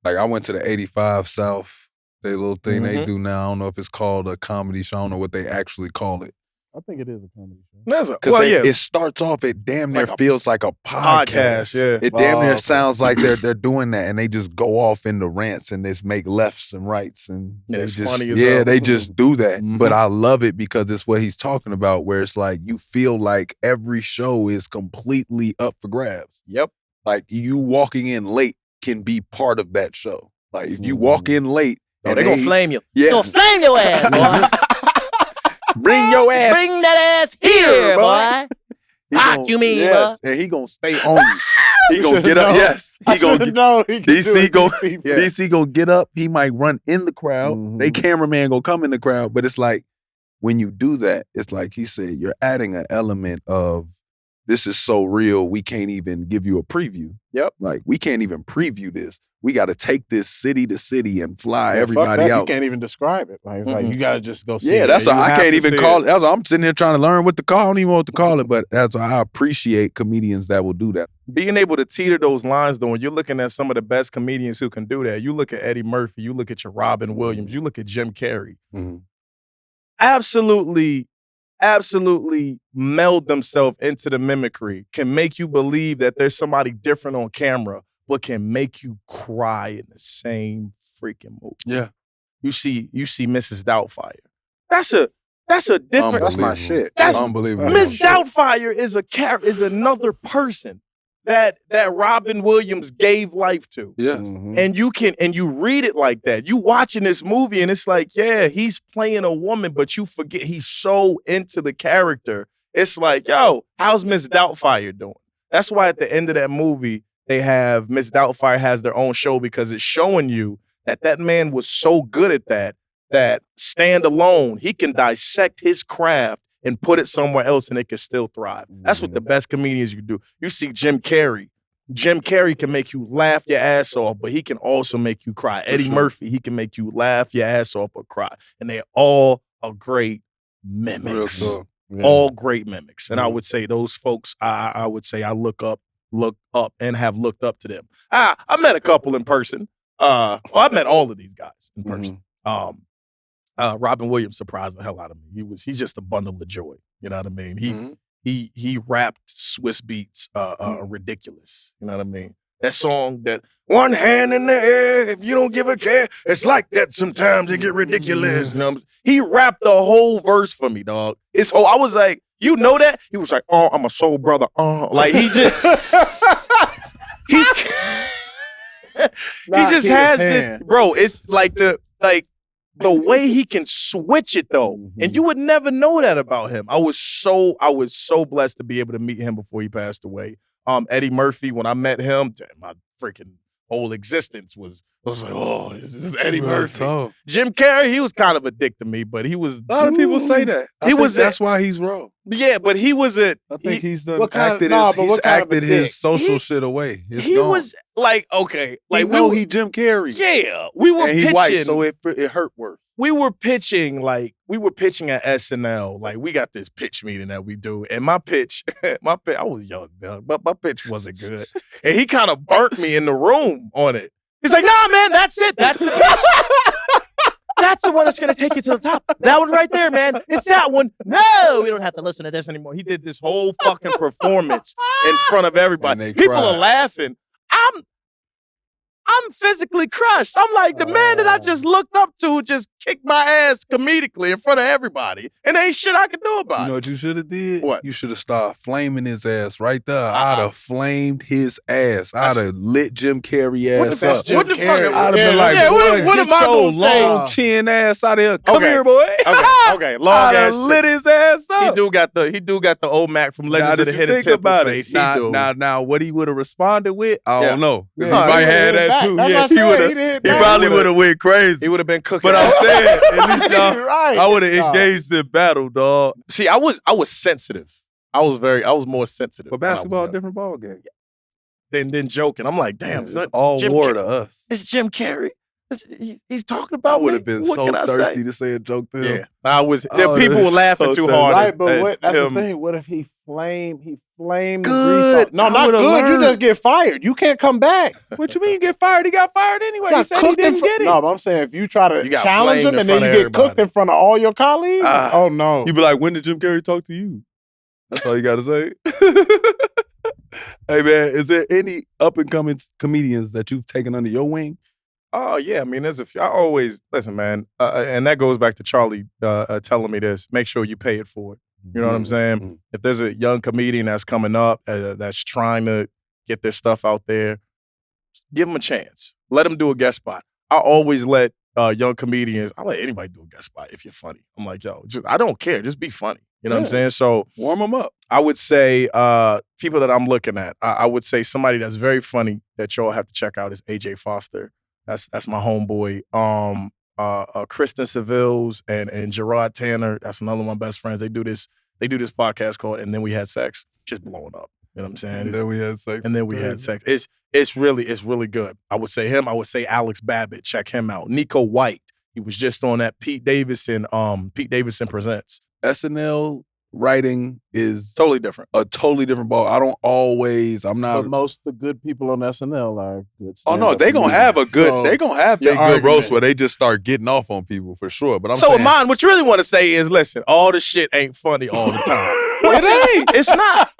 Speaker 2: I went to the 85 South. They little thing they do now. I don't know if it's called a comedy show. I don't know what they actually call it.
Speaker 3: I think it is a comedy show.
Speaker 2: It starts off, it damn near feels like a podcast.
Speaker 5: Yeah.
Speaker 2: It damn near sounds like they're doing that, and they just go off into rants and just make lefts and rights, and
Speaker 5: it's
Speaker 2: just,
Speaker 5: funny as hell.
Speaker 2: they just do that. But I love it because it's what he's talking about, where it's like you feel like every show is completely up for grabs.
Speaker 5: Yep.
Speaker 2: Like you walking in late can be part of that show. Like if you walk in late,
Speaker 5: they're gonna flame you.
Speaker 2: Yeah.
Speaker 6: They're gonna flame your ass, boy.
Speaker 2: Bring your ass.
Speaker 6: Bring that ass here, boy. Fuck you mean,
Speaker 2: yes. And he gonna stay on you. He gonna get up. Yes. He gonna
Speaker 3: know.
Speaker 2: DC gonna get up. He might run in the crowd. They cameraman gonna come in the crowd. But it's like when you do that, it's like he said, you're adding an element of this is so real, we can't even give you a preview.
Speaker 5: Yep.
Speaker 2: Like we can't even preview this. We got to take this city to city and fly everybody out.
Speaker 3: You can't even describe it. Like, it's like you got to just go see
Speaker 2: it. Yeah, that's why I can't even call it. That's why I'm sitting here trying to learn what to call. I don't even know what to call it, but that's why I appreciate comedians that will do that.
Speaker 5: Being able to teeter those lines, though, when you're looking at some of the best comedians who can do that, you look at Eddie Murphy, you look at your Robin Williams, you look at Jim Carrey. Absolutely meld themselves into the mimicry, can make you believe that there's somebody different on camera, but can make you cry in the same freaking movie.
Speaker 2: Yeah.
Speaker 5: You see Mrs. Doubtfire. That's a different.
Speaker 3: That's my shit.
Speaker 5: That's
Speaker 2: unbelievable.
Speaker 5: Miss Doubtfire is another person that Robin Williams gave life to.
Speaker 2: Yeah.
Speaker 5: And you read it like that. You watching this movie and it's like, yeah, he's playing a woman, but you forget he's so into the character. It's like, yo, how's Miss Doubtfire doing? That's why at the end of that movie, they have Miss Doubtfire has their own show, because it's showing you that man was so good at that stand alone, he can dissect his craft and put it somewhere else and it can still thrive. That's what the best comedians you do. You see Jim Carrey. Jim Carrey can make you laugh your ass off, but he can also make you cry. Eddie Murphy, he can make you laugh your ass off or cry. And they all are great mimics. All great mimics. And I would say those folks, I would say I look up and have looked up to them. I met a couple in person. I met all of these guys in person. Robin Williams surprised the hell out of me. He's just a bundle of joy. You know what I mean? He rapped Swiss Beats ridiculous. You know what I mean? That song, that one hand in the air, if you don't give a care, it's like that sometimes it get ridiculous. You know, he rapped the whole verse for me, dog. I was like, you know that? He was like, oh, I'm a soul brother. Like he just he just has this, bro. It's like the way he can switch it though, and you would never know that about him. I was so blessed to be able to meet him before he passed away. Eddie Murphy, when I met him, my freaking
Speaker 4: whole existence was like, oh, this is Eddie
Speaker 2: Real
Speaker 4: Murphy.
Speaker 2: tough.
Speaker 4: Jim Carrey, he was kind of a dick to me, but he was.
Speaker 2: A lot of people say that. That's why he's wrong.
Speaker 4: Yeah, but he was a.
Speaker 2: I think he's done
Speaker 3: what kind of-
Speaker 2: acted
Speaker 3: nah,
Speaker 2: his,
Speaker 3: but
Speaker 2: he's
Speaker 3: what kind of a
Speaker 2: acted his
Speaker 3: dick?
Speaker 2: social shit away. It's
Speaker 4: He
Speaker 2: gone.
Speaker 4: was like, okay, like
Speaker 2: he Jim Carrey.
Speaker 4: Yeah, we were
Speaker 2: And he
Speaker 4: pitching.
Speaker 2: white, so it hurt worse.
Speaker 4: We were pitching at SNL. Like we got this pitch meeting that we do, and my pitch, I was young, but my pitch wasn't good, and he kind of burnt me in the room on it. He's like, "Nah, man, that's it. That's the pitch. That's the one that's gonna take you to the top. That one right there, man. It's that one. No, we don't have to listen to this anymore." He did this whole fucking performance in front of everybody. People are laughing. I'm physically crushed. I'm like, the man that I just looked up to just kicked my ass comedically in front of everybody. And there ain't shit I could do about it.
Speaker 2: You know what you should have did?
Speaker 4: What?
Speaker 2: You should have started flaming his ass right there. I'd have flamed his ass. I'd have lit Jim Carrey ass up.
Speaker 4: What the fuck?
Speaker 2: I'd have been like,
Speaker 4: yeah,
Speaker 2: boy,
Speaker 4: what am I
Speaker 2: get your
Speaker 4: gonna say?
Speaker 2: long chin ass out of here. Come
Speaker 4: Okay.
Speaker 2: here, boy.
Speaker 4: Okay, long
Speaker 2: I'd
Speaker 4: ass
Speaker 2: have lit his ass up.
Speaker 4: He do got the old Mac from Legends of the Hidden Temple face.
Speaker 2: Now, what he would have responded with, I don't know.
Speaker 3: Yeah,
Speaker 2: He might
Speaker 3: he
Speaker 2: have
Speaker 3: would've
Speaker 2: that
Speaker 3: hit
Speaker 2: too.
Speaker 3: back.
Speaker 2: Yeah,
Speaker 3: That's
Speaker 2: he
Speaker 3: what I'm
Speaker 2: would
Speaker 3: saying.
Speaker 2: have.
Speaker 3: He
Speaker 2: He probably would have went crazy.
Speaker 4: He would have been cooking.
Speaker 2: But I'm saying, at least
Speaker 3: Right.
Speaker 2: I would have engaged in battle, dog.
Speaker 4: See, I was sensitive. I was more sensitive.
Speaker 2: But
Speaker 4: when I was
Speaker 2: basketball,
Speaker 4: young
Speaker 2: different ball game.
Speaker 4: than joking. I'm like, damn,
Speaker 2: It's all
Speaker 4: Jim
Speaker 2: war
Speaker 4: Carrey.
Speaker 2: to us.
Speaker 4: It's Jim Carrey. He's talking
Speaker 2: I
Speaker 4: about
Speaker 2: would
Speaker 4: me.
Speaker 2: have been
Speaker 4: What
Speaker 2: so
Speaker 4: can I
Speaker 2: thirsty
Speaker 4: say?
Speaker 2: to say a joke to him.
Speaker 4: Yeah, I was.
Speaker 2: Oh,
Speaker 4: People were
Speaker 2: that's
Speaker 4: laughing
Speaker 2: so
Speaker 4: too
Speaker 2: thirsty.
Speaker 4: hard.
Speaker 3: Right, but
Speaker 4: at
Speaker 3: that's
Speaker 4: him.
Speaker 3: the thing. What if he flamed
Speaker 2: Good.
Speaker 3: the grease off? No,
Speaker 2: I
Speaker 3: not
Speaker 2: would've
Speaker 3: good. You
Speaker 2: learned.
Speaker 3: just get fired. You can't come back.
Speaker 2: What you mean get fired? He got fired anyway.
Speaker 3: You
Speaker 2: He
Speaker 3: got
Speaker 2: said he
Speaker 3: cooked in
Speaker 2: didn't
Speaker 3: front.
Speaker 2: get it.
Speaker 3: No, but I'm saying if you try to
Speaker 4: You got
Speaker 3: challenge
Speaker 4: flamed
Speaker 3: him
Speaker 4: in
Speaker 3: and then
Speaker 4: front
Speaker 3: you
Speaker 4: of
Speaker 3: get cooked
Speaker 4: everybody.
Speaker 3: in front of all your colleagues, oh no.
Speaker 2: You be like, when did Jim Carrey talk to you? That's all you got to say. Hey, man, is there any up-and-coming comedians that you've taken under your wing?
Speaker 4: Oh yeah, I mean, there's a few. I always listen, man, and that goes back to Charlie telling me this. Make sure you pay it forward. You know what I'm saying?
Speaker 2: Mm-hmm.
Speaker 4: If there's a young comedian that's coming up that's trying to get their stuff out there, give them a chance. Let them do a guest spot. I always let young comedians. I let anybody do a guest spot if you're funny. I'm like, yo, I don't care. Just be funny. You know what I'm saying? So
Speaker 2: Warm them up.
Speaker 4: I would say people that I'm looking at. I would say somebody that's very funny that y'all have to check out is AJ Foster. That's my homeboy. Kristen Sevilles and Gerard Tanner. That's another one of my best friends. They do this podcast called And Then We Had Sex. Just blowing up. You know what I'm saying?
Speaker 2: And then we had sex.
Speaker 4: And then we had sex. It's really good. I would say him. I would say Alex Babbitt. Check him out. Nico White. He was just on that Pete Davidson Presents.
Speaker 2: SNL writing is
Speaker 4: Totally different.
Speaker 2: a totally different ball. I'm not.
Speaker 3: But most of the good people on SNL are good.
Speaker 2: Oh no,
Speaker 3: stand-up
Speaker 2: they gonna
Speaker 3: comedians.
Speaker 2: have a good.
Speaker 3: So,
Speaker 2: They gonna have
Speaker 3: your
Speaker 2: their good
Speaker 3: argument-
Speaker 2: roast where they just start getting off on people for sure. But I'm
Speaker 4: So
Speaker 2: saying,
Speaker 4: Iman, what you really want to say is, listen, all the shit ain't funny all the time.
Speaker 2: it ain't.
Speaker 4: It's not.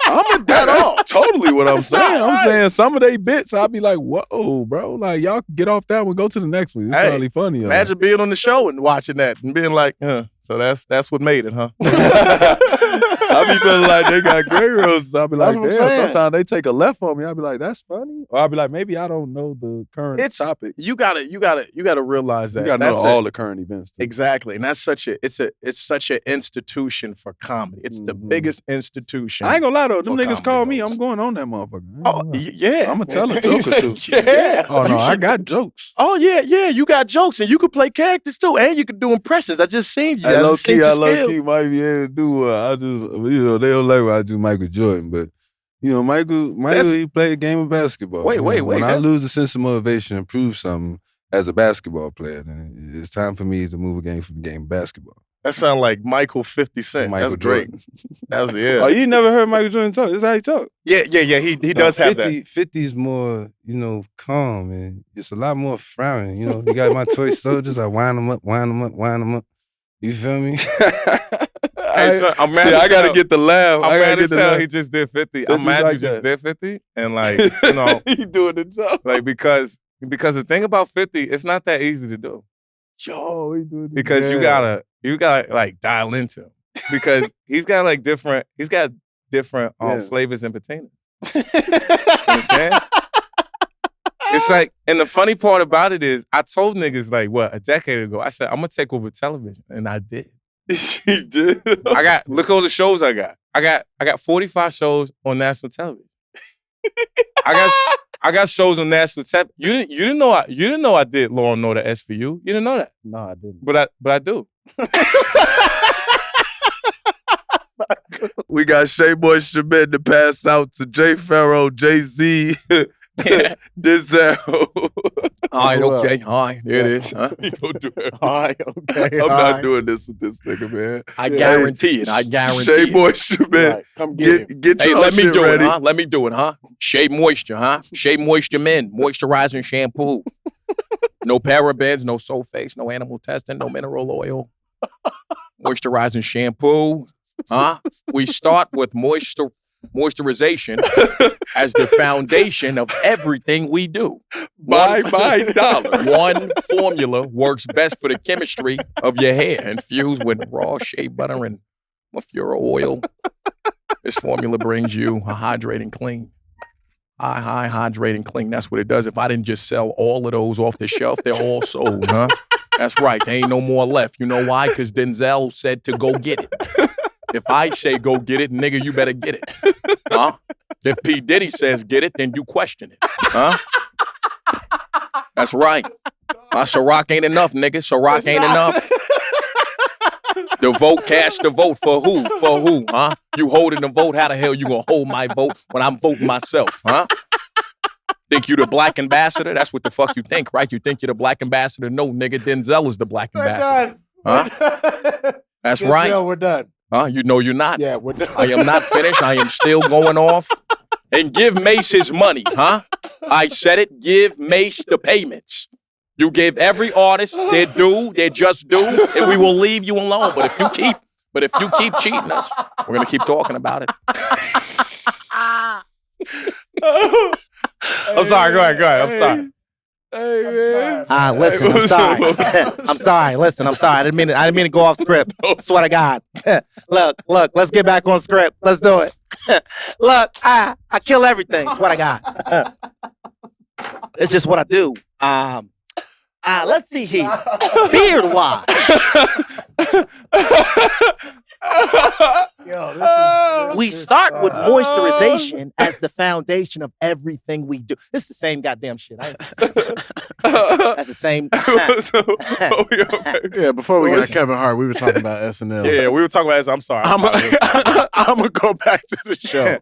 Speaker 2: That's totally what I'm saying.
Speaker 4: not
Speaker 2: I'm
Speaker 4: right.
Speaker 2: saying some of they bits, I'll be like, whoa, bro. Like, y'all can get off that one, go to the next one. It's
Speaker 4: Hey,
Speaker 2: probably funny.
Speaker 4: Imagine being on the show and watching that and being like, so that's what made it, huh?
Speaker 2: I be feeling like they got great roasts. I'll be like,
Speaker 3: That's what I'm
Speaker 2: damn,
Speaker 3: saying.
Speaker 2: sometimes they take a left on me. I'll be like, that's funny. Or I'll be like, maybe I don't know the current topic.
Speaker 4: You gotta realize that.
Speaker 2: You gotta know all the current events. Too.
Speaker 4: Exactly. And that's it's such an institution for comedy. It's the biggest institution.
Speaker 2: I ain't gonna lie though, them
Speaker 4: for
Speaker 2: niggas call me.
Speaker 4: comedy
Speaker 2: I'm going on that motherfucker.
Speaker 4: Oh, yeah.
Speaker 2: I'm gonna tell a joke or two.
Speaker 4: Yeah.
Speaker 2: Oh no,
Speaker 4: You
Speaker 2: I
Speaker 4: should-
Speaker 2: got jokes.
Speaker 4: Oh yeah, you got jokes and you can play characters too, and you can do impressions. I just seen you.
Speaker 2: I low
Speaker 4: just seen
Speaker 2: key,
Speaker 4: your
Speaker 2: I low
Speaker 4: skill.
Speaker 2: key might be able to do one. I just, they don't like when I do Michael Jordan, but Michael, he played a game of basketball.
Speaker 4: Wait,
Speaker 2: When I
Speaker 4: that's-
Speaker 2: lose a sense of motivation and prove something as a basketball player, then it's time for me to move a game from the game of basketball.
Speaker 4: That sound like Michael 50 Cent.
Speaker 2: Michael
Speaker 4: That's great.
Speaker 2: Jordan.
Speaker 4: That was yeah.
Speaker 2: Oh, you never heard Michael Jordan talk? This is how he talk.
Speaker 4: Yeah. He does have that.
Speaker 2: 50's more, calm, and it's a lot more frowning. You got my toy soldiers, I wind them up. You feel me?
Speaker 4: Hey, son, I'm mad.
Speaker 2: I gotta get the laugh.
Speaker 4: I'm
Speaker 2: I gotta
Speaker 4: mad
Speaker 2: get
Speaker 4: as
Speaker 2: the
Speaker 4: hell.
Speaker 2: laugh.
Speaker 4: He just did 50.
Speaker 2: That's
Speaker 4: I'm mad
Speaker 2: just like
Speaker 4: you just
Speaker 2: that.
Speaker 4: did 50, and like
Speaker 2: he doing the job.
Speaker 4: like because the thing about 50, it's not that easy to do
Speaker 2: Yo, he doing the
Speaker 4: because you gotta like dial into him because he's got different
Speaker 2: Yeah.
Speaker 4: flavors and patina. You understand? It's like, and the funny part about it is, I told niggas a decade ago. I said I'm gonna take over television, and I did.
Speaker 2: He did.
Speaker 4: Look at all the shows I got. I got 45 shows on national television. I I got shows on National TV. You didn't know I did Law and Order SVU. You didn't know that.
Speaker 3: No, I didn't.
Speaker 4: But I do.
Speaker 2: We got Shea Shumpert to pass out to Jay Pharoah, Jay-Z, Denzel.
Speaker 4: All right, okay. All right, there it is. Huh?
Speaker 2: You don't do it.
Speaker 3: All right, okay.
Speaker 2: I'm not doing this with this nigga, man.
Speaker 4: I guarantee it. I guarantee
Speaker 2: Shea
Speaker 4: it.
Speaker 2: Shumpert,
Speaker 3: Right, come get him.
Speaker 2: get
Speaker 4: Hey,
Speaker 2: your
Speaker 4: let me
Speaker 2: shit
Speaker 4: do
Speaker 2: ready.
Speaker 4: it, huh? Let me do it, huh? Shea Moisture, huh? Shea Moisture Men, moisturizing shampoo. No parabens, no sulfates, no animal testing, no mineral oil. Moisturizing shampoo, huh? We start with moisturization as the foundation of everything we do.
Speaker 2: Buy my dollar.
Speaker 4: One formula works best for the chemistry of your hair, infused with raw shea butter and Mafura oil. This formula brings you a hydrating clean. High hydrating clean. That's what it does. If I didn't just sell all of those off the shelf, they're all sold, huh? That's right. There ain't no more left. You know why? Because Denzel said to go get it. If I say go get it, nigga, you better get it. Huh? If P. Diddy says get it, then you question it. Huh? That's right. Ciroc ain't enough, nigga. Ciroc ain't enough. The vote, cast the vote for who? For who, huh? You holding the vote, how the hell you gonna hold my vote when I'm voting myself, huh? Think you the black ambassador? That's what the fuck you think, right? You think you're the black ambassador? No, nigga, Denzel is the black ambassador. Huh? That's right.
Speaker 3: Denzel, we're done.
Speaker 4: Huh? You know you're not.
Speaker 3: Yeah, we're done.
Speaker 4: I am not finished. I am still going off. And give Mace his money, huh? I said it. Give Mace the payments. You give every artist their due, their just due, and we will leave you alone. But if you keep cheating us, we're gonna keep talking about it. I'm sorry. Go ahead. I'm sorry.
Speaker 2: Hey, man.
Speaker 6: Listen, I'm sorry. I'm sorry. Listen, I'm sorry. I didn't mean to go off script. Swear to God. Look, let's get back on script. Let's do it. Look, I kill everything. Swear to God. It's just what I do. Let's see here. Beard wash. We start with moisturization as the foundation of everything we do. It's the same goddamn shit. That's the same.
Speaker 3: Yeah, before we got Kevin Hart, we were talking about SNL.
Speaker 4: Yeah, we were talking about this. I'm sorry.
Speaker 3: I'm gonna go back to the show.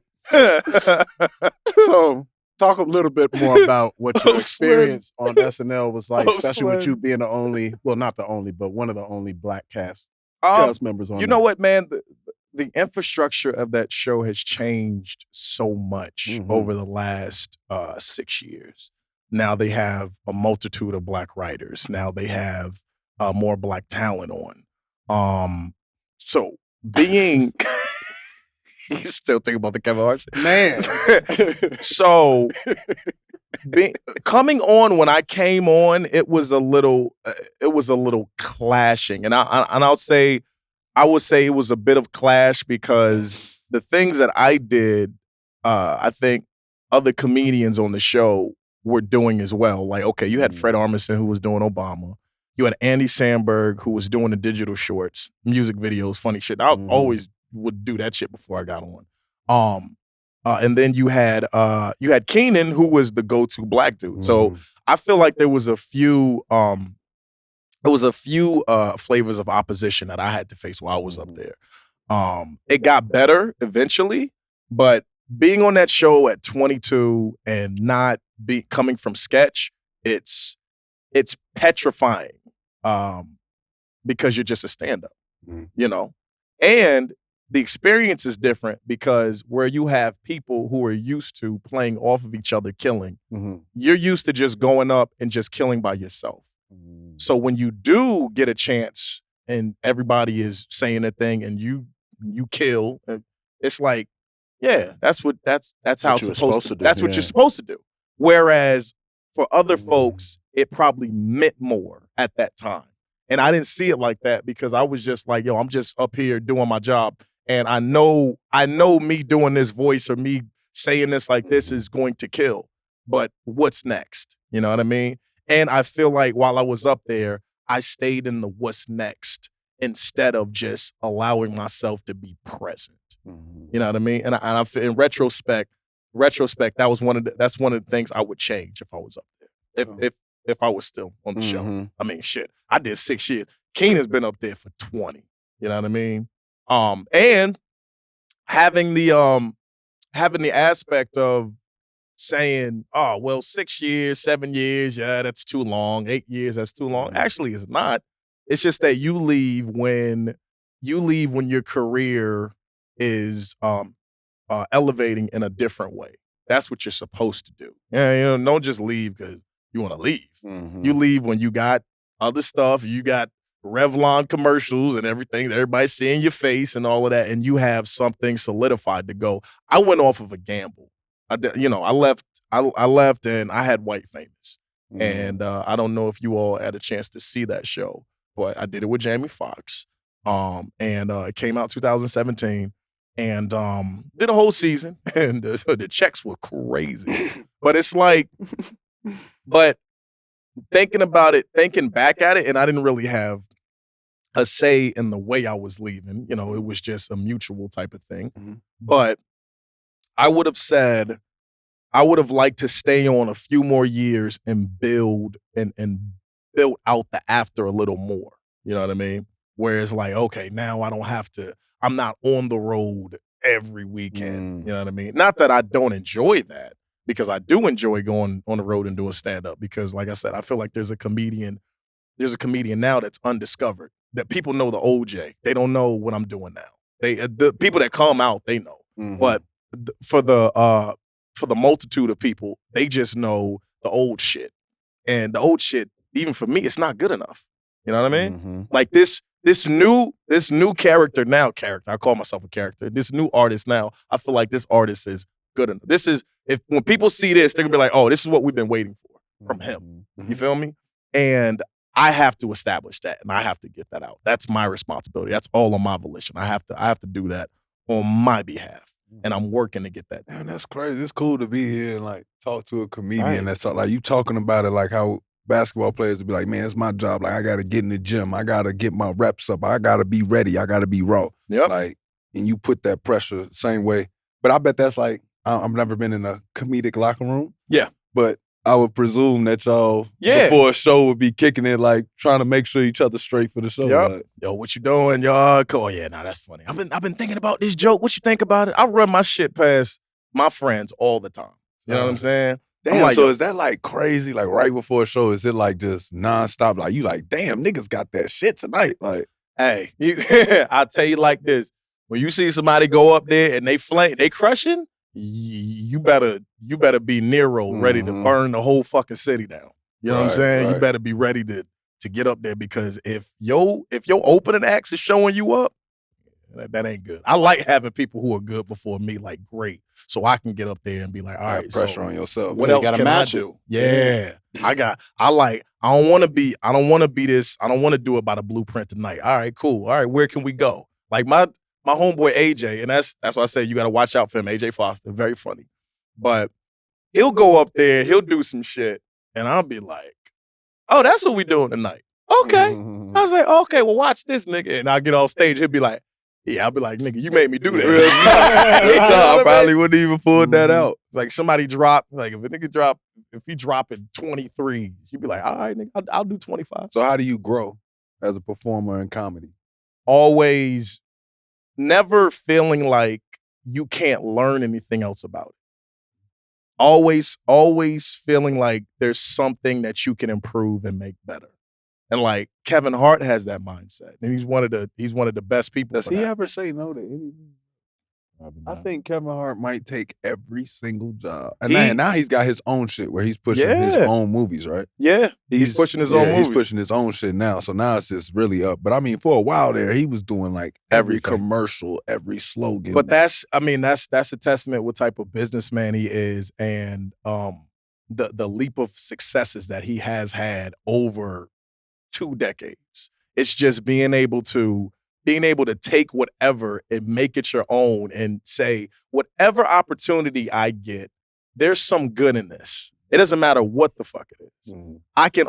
Speaker 3: So, talk a little bit more about what your experience on SNL was like, especially with you being the only, well, not the only, but one of the only black cast members on.
Speaker 4: You know what, man? The infrastructure of that show has changed so much over the last 6 years. Now they have a multitude of black writers. Now they have more black talent on. So being... You still think about the Kevin Hart shit?
Speaker 3: Man.
Speaker 4: So, coming on when I came on, it was a little clashing, and I would say it was a bit of clash because the things that I did, I think other comedians on the show were doing as well. Like, okay, you had Fred Armisen who was doing Obama. You had Andy Samberg who was doing the digital shorts, music videos, funny shit. I always would do that shit before I got on. And then you had Keenan, who was the go-to black dude. So I feel like there was a few flavors of opposition that I had to face while I was up there. It got better eventually, but being on that show at 22 and not coming from sketch, it's petrifying because you're just a stand-up, you know? And the experience is different because where you have people who are used to playing off of each other killing, you're used to just going up and just killing by yourself. So when you do get a chance and everybody is saying a thing and you kill, it's like, yeah, that's how it's supposed to do. That's what you're supposed to do. Whereas for other folks, it probably meant more at that time. And I didn't see it like that because I was just like, yo, I'm just up here doing my job. And I know me doing this voice or me saying this like this is going to kill. But what's next? You know what I mean? And I feel like while I was up there, I stayed in the what's next instead of just allowing myself to be present. You know what I mean? And I feel in retrospect, retrospect, that's one of the things I would change if I was up there. If I was still on the show. I mean, shit, I did 6 years. Keenan's been up there for 20. You know what I mean? And having the aspect of saying, oh, well, 6 years, 7 years, yeah, that's too long. 8 years, that's too long. Actually, it's not. It's just that you leave when your career is elevating in a different way. That's what you're supposed to do. Yeah, don't just leave because you want to leave. You leave when you got other stuff. You got Revlon commercials and everything. Everybody's seeing your face and all of that, and you have something solidified to go. I went off of a gamble. I left, and I had White Famous, and I don't know if you all had a chance to see that show, but I did it with Jamie Foxx, and it came out 2017, and did a whole season, and the checks were crazy, but it's like, but thinking back at it, and I didn't really have a say in the way I was leaving. It was just a mutual type of thing, but I would have said I would have liked to stay on a few more years and build build out the after a little more. You know what I mean? Whereas like, okay, now I'm not on the road every weekend. You know what I mean? Not that I don't enjoy that, because I do enjoy going on the road and doing stand-up, because like I said, I feel like there's a comedian now that's undiscovered, that people know the old Jay. They don't know what I'm doing now. The people that come out, they know. But for the multitude of people, they just know the old shit. And the old shit, even for me, it's not good enough. You know what I mean? Like this new character, I call myself a character. This new artist now, I feel like this artist is good enough. When people see this, they're gonna be like, oh, this is what we've been waiting for from him. You feel me? And I have to establish that, and I have to get that out. That's my responsibility. That's all on my volition. I have to do that on my behalf, and I'm working to get that done.
Speaker 2: Man, that's crazy. It's cool to be here and like talk to a comedian that's like you talking about it, like how basketball players would be like, man, it's my job. Like I got to get in the gym. I got to get my reps up. I got to be ready. I got to be raw.
Speaker 4: Yep.
Speaker 2: Like, and you put that pressure same way. But I bet that's like, I've never been in a comedic locker room.
Speaker 4: Yeah.
Speaker 2: But I would presume that y'all, before a show, would be kicking it, like trying to make sure each other's straight for the show.
Speaker 4: Yep.
Speaker 2: Like,
Speaker 4: yo, what you doing, y'all? Oh yeah, that's funny. I've been thinking about this joke. What you think about it? I run my shit past my friends all the time. You know what I'm saying?
Speaker 2: Damn,
Speaker 4: like,
Speaker 2: so is that like crazy? Like right before a show, is it like just nonstop? Like you like, damn, niggas got that shit tonight. Like,
Speaker 4: hey, I'll tell you like this. When you see somebody go up there and they crushing, you better be Nero, ready to burn the whole fucking city down. You know what I'm saying? You better be ready to get up there, because if your opening acts is showing you up, that ain't good. I like having people who are good before me, like great, so I can get up there and be like, all right,
Speaker 2: pressure on yourself.
Speaker 4: What else can I do? Yeah, I don't want to be this. I don't want to do it by the blueprint tonight. All right, cool. All right, where can we go? Like my homeboy AJ, and that's why I say you got to watch out for him. AJ Foster, very funny, but he'll go up there, he'll do some shit, and I'll be like, oh, that's what we doing tonight. Okay, I was like, okay, well, watch this, nigga, and I'll get off stage. He'll be like, yeah, I'll be like, nigga, you made me do that.
Speaker 2: I probably wouldn't even pull that out.
Speaker 4: It's like somebody drop, like if a nigga drop, if he dropping 23, you'd be like, all right, nigga, I'll do 25.
Speaker 2: So how do you grow as a performer in comedy?
Speaker 4: Always, never feeling like you can't learn anything else about it. Always feeling like there's something that you can improve and make better. And like Kevin Hart has that mindset, and he's one of the best people.
Speaker 2: Does he ever say no to anything? I think Kevin Hart might take every single job, and now he's got his own shit where he's pushing his own movies, right?
Speaker 4: Yeah, he's pushing his own movies.
Speaker 2: He's pushing his own shit now, so now it's just really up. But I mean, for a while there, he was doing like every commercial, every slogan.
Speaker 4: But that's a testament what type of businessman he is, and the leap of successes that he has had over 2 decades. It's just being able to take whatever and make it your own and say, whatever opportunity I get, there's some good in this. It doesn't matter what the fuck it is. I can,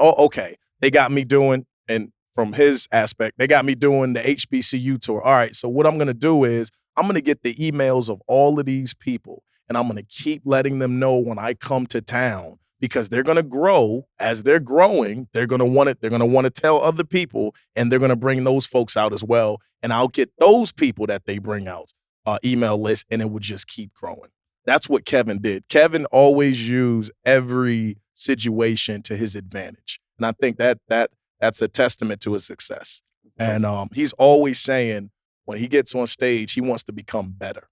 Speaker 4: they got me doing, and from his aspect, they got me doing the HBCU tour. All right, so what I'm going to do is I'm going to get the emails of all of these people, and I'm going to keep letting them know when I come to town because they're going to grow. As they're growing, they're going to want it. They're going to want to tell other people, and they're going to bring those folks out as well. And I'll get those people that they bring out email list, and it would just keep growing. That's what Kevin did. Kevin always used every situation to his advantage. And I think that's a testament to his success. And he's always saying when he gets on stage, he wants to become better.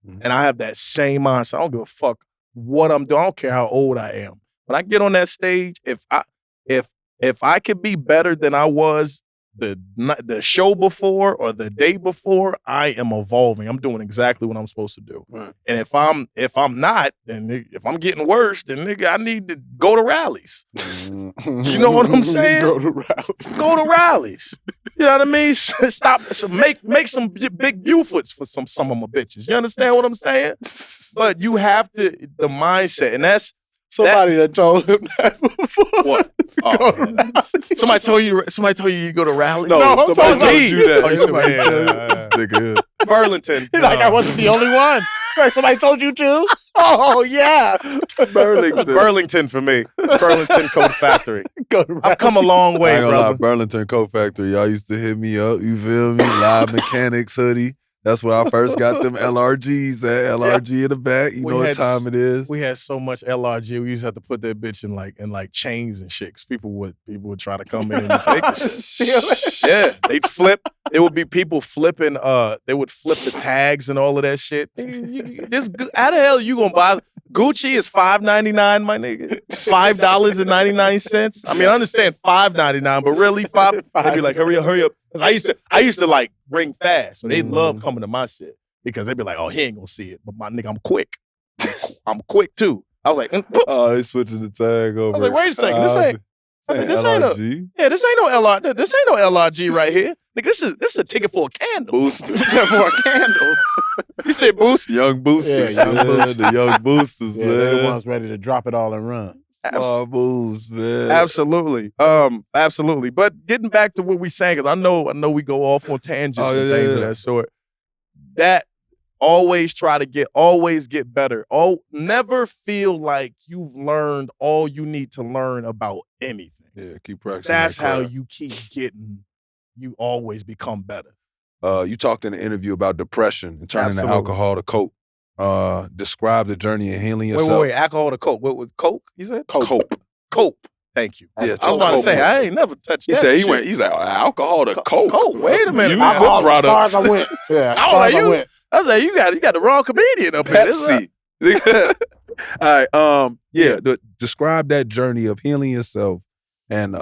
Speaker 4: Mm-hmm. And I have that same mindset. I don't give a fuck what I'm doing. I don't care how old I am. When I get on that stage, if I could be better than I was the show before or the day before, I am evolving. I'm doing exactly what I'm supposed to do. Right. And if I'm not, then if I'm getting worse, then nigga, I need to go to rallies. You know what I'm saying?
Speaker 3: Go to rallies.
Speaker 4: Go to rallies. You know what I mean? Stop. Make some big Buford's for some of my bitches. You understand what I'm saying? But you have to the mindset, and that's.
Speaker 3: Somebody that told him that before.
Speaker 4: What? Oh, somebody told you you go to rallies?
Speaker 3: No, somebody told you that.
Speaker 4: Oh, you said, Burlington.
Speaker 3: Like I wasn't the only one. Somebody told you too? Oh, yeah.
Speaker 4: Burlington for me. Burlington Coat Factory. I've come a long way, brother.
Speaker 2: Burlington Coat Factory. Y'all used to hit me up. You feel me? Live Mechanics hoodie. That's where I first got them LRGs at. LRG in the back. You know what time it is.
Speaker 4: We had so much LRG. We used to have to put that bitch in like chains and shit. Cause people would try to come in and take it. Yeah, they'd flip. There would be people flipping. They would flip the tags and all of that shit. How the hell you gonna buy? Gucci is $5.99, my nigga. $5.99. I mean, I understand $5.99, but really they'd be like, hurry up. I used to like ring fast, so they love coming to my shit because they'd be like, oh, he ain't gonna see it, but my nigga, I'm quick. I'm quick too. I was like,
Speaker 2: oh, they switching the tag over.
Speaker 4: I was like, wait a second, this ain't no LRG. This ain't no LRG right here. Nigga, this is a ticket for a candle.
Speaker 2: Booster.
Speaker 4: Ticket for a candle. You say boost?
Speaker 2: Young boosters. Yeah, the young boosters, man.
Speaker 3: They're the ones ready to drop it all and run.
Speaker 2: Moves, man.
Speaker 4: Absolutely. Absolutely. But getting back to what we saying, because I know we go off on tangents and things of that sort. That always get better. Never feel like you've learned all you need to learn about anything.
Speaker 2: Yeah, keep practicing.
Speaker 4: That's how you keep getting, you always become better.
Speaker 2: You talked in an interview about depression and turning the alcohol to coke. Describe the journey of healing yourself.
Speaker 4: Wait, alcohol to coke. What was coke? He said
Speaker 2: cope.
Speaker 4: Thank you.
Speaker 2: Yeah,
Speaker 4: I was about to say I ain't never touched that.
Speaker 2: He said he's like alcohol to coke.
Speaker 4: Coke. Wait a minute.
Speaker 2: Alcohol brought up.
Speaker 3: As far as I went. Yeah.
Speaker 4: I was like, you got the wrong comedian up here.
Speaker 2: Pepsi. All right. Describe that journey of healing yourself, and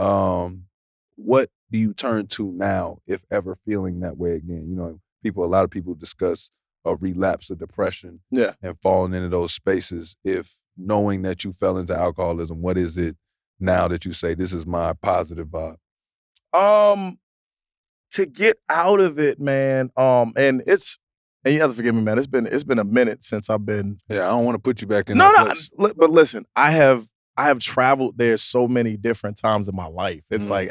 Speaker 2: what do you turn to now, if ever feeling that way again? You know, a lot of people discuss a relapse of depression and falling into those spaces. If knowing that you fell into alcoholism, what is it now that you say, this is my positive vibe?
Speaker 4: To get out of it, man, and you have to forgive me, man, it's been a minute since I've been.
Speaker 2: Yeah, I don't want to put you back in
Speaker 4: but listen, I have traveled there so many different times in my life. It's like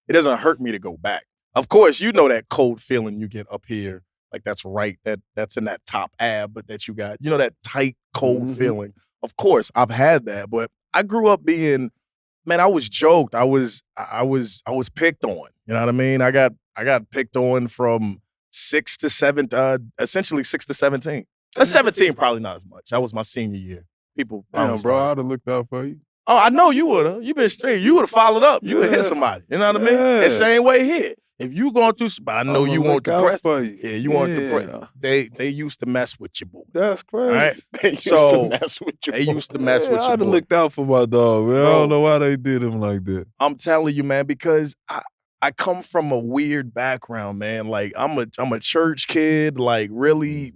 Speaker 4: it doesn't hurt me to go back. Of course, you know that cold feeling you get up here. Like that's right, that's in that top ab, but that you got, you know, that tight, cold feeling. Of course, I've had that, but I grew up being, man, I was joked. I was picked on. You know what I mean? I got picked on from 6 to 7, essentially 6 to 17. 17 probably not as much. That was my senior year. People,
Speaker 2: damn, bro, I'd have looked out for you.
Speaker 4: Oh, I know you would have. You been straight. You would have followed up. You would have hit somebody. You know what I mean? The same way here. If you going through, but I know you want depressed. Yeah, you want depressed. They used to mess with you, boy.
Speaker 2: That's crazy.
Speaker 4: Right?
Speaker 3: They used to mess with you.
Speaker 4: They used to mess with you.
Speaker 2: I'd have looked out for my dog, man. I don't know why they did him like that.
Speaker 4: I'm telling you, man, because I come from a weird background, man. Like I'm a church kid, like really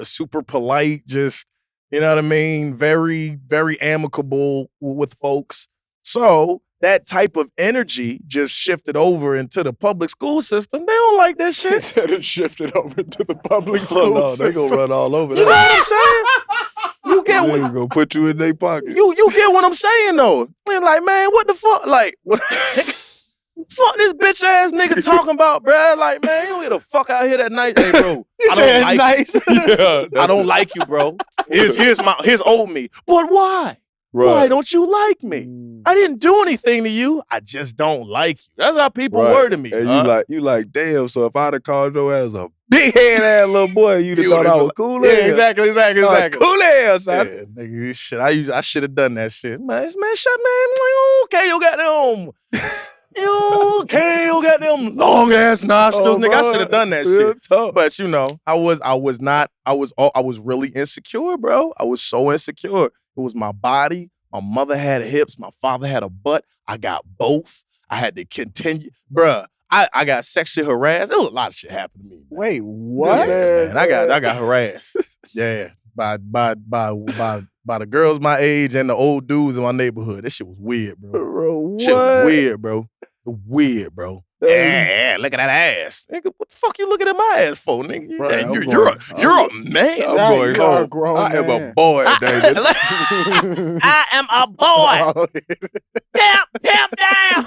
Speaker 4: super polite, just, you know what I mean? Very, very amicable with folks. So that type of energy just shifted over into the public school system. They don't like that shit.
Speaker 3: He said it shifted over to the public school system.
Speaker 2: They gonna run all over that.
Speaker 4: You know what I'm saying? You get what?
Speaker 2: They gonna put you in their pocket.
Speaker 4: You get what I'm saying though. They're like, man, what the fuck? Like, what?
Speaker 5: fuck this bitch ass nigga talking about, bruh? Like, man, you don't get the fuck out here that night. Hey, bro, I don't like
Speaker 3: nice.
Speaker 5: I don't like you, bro. Here's old me. But why?
Speaker 2: Right.
Speaker 5: Why don't you like me? I didn't do anything to you. I just don't like you. That's how people were to me.
Speaker 2: And you like, damn, so if I'd have called your ass a big head ass little boy, you'd have thought I was cool ass.
Speaker 5: Yeah, exactly.
Speaker 2: Cool ass, son.
Speaker 5: Yeah, nigga, shit. I should have done that shit. Man, shut man. Okay, you got them. You got them long ass nostrils, nigga. I should have done that shit.
Speaker 2: Tough.
Speaker 5: But you know, I was really insecure, bro. I was so insecure. It was my body. My mother had hips. My father had a butt. I got both. I had to continue, bruh. I got sexually harassed. There was a lot of shit happened to me. Man.
Speaker 3: Wait, what?
Speaker 5: Yeah, man, I got harassed. Yeah, by the girls my age and the old dudes in my neighborhood. This shit was weird, bro.
Speaker 2: Bro,
Speaker 5: Shit was weird, bro. Weird, bro. Yeah, look at that ass. Nigga, what the fuck you looking at my ass for, nigga?
Speaker 3: Right,
Speaker 5: You're a man.
Speaker 2: I'm
Speaker 3: Now
Speaker 2: going
Speaker 3: you are a
Speaker 2: home.
Speaker 3: grown
Speaker 2: I am a
Speaker 3: man.
Speaker 2: boy, David.
Speaker 5: I am a boy. Pimp down.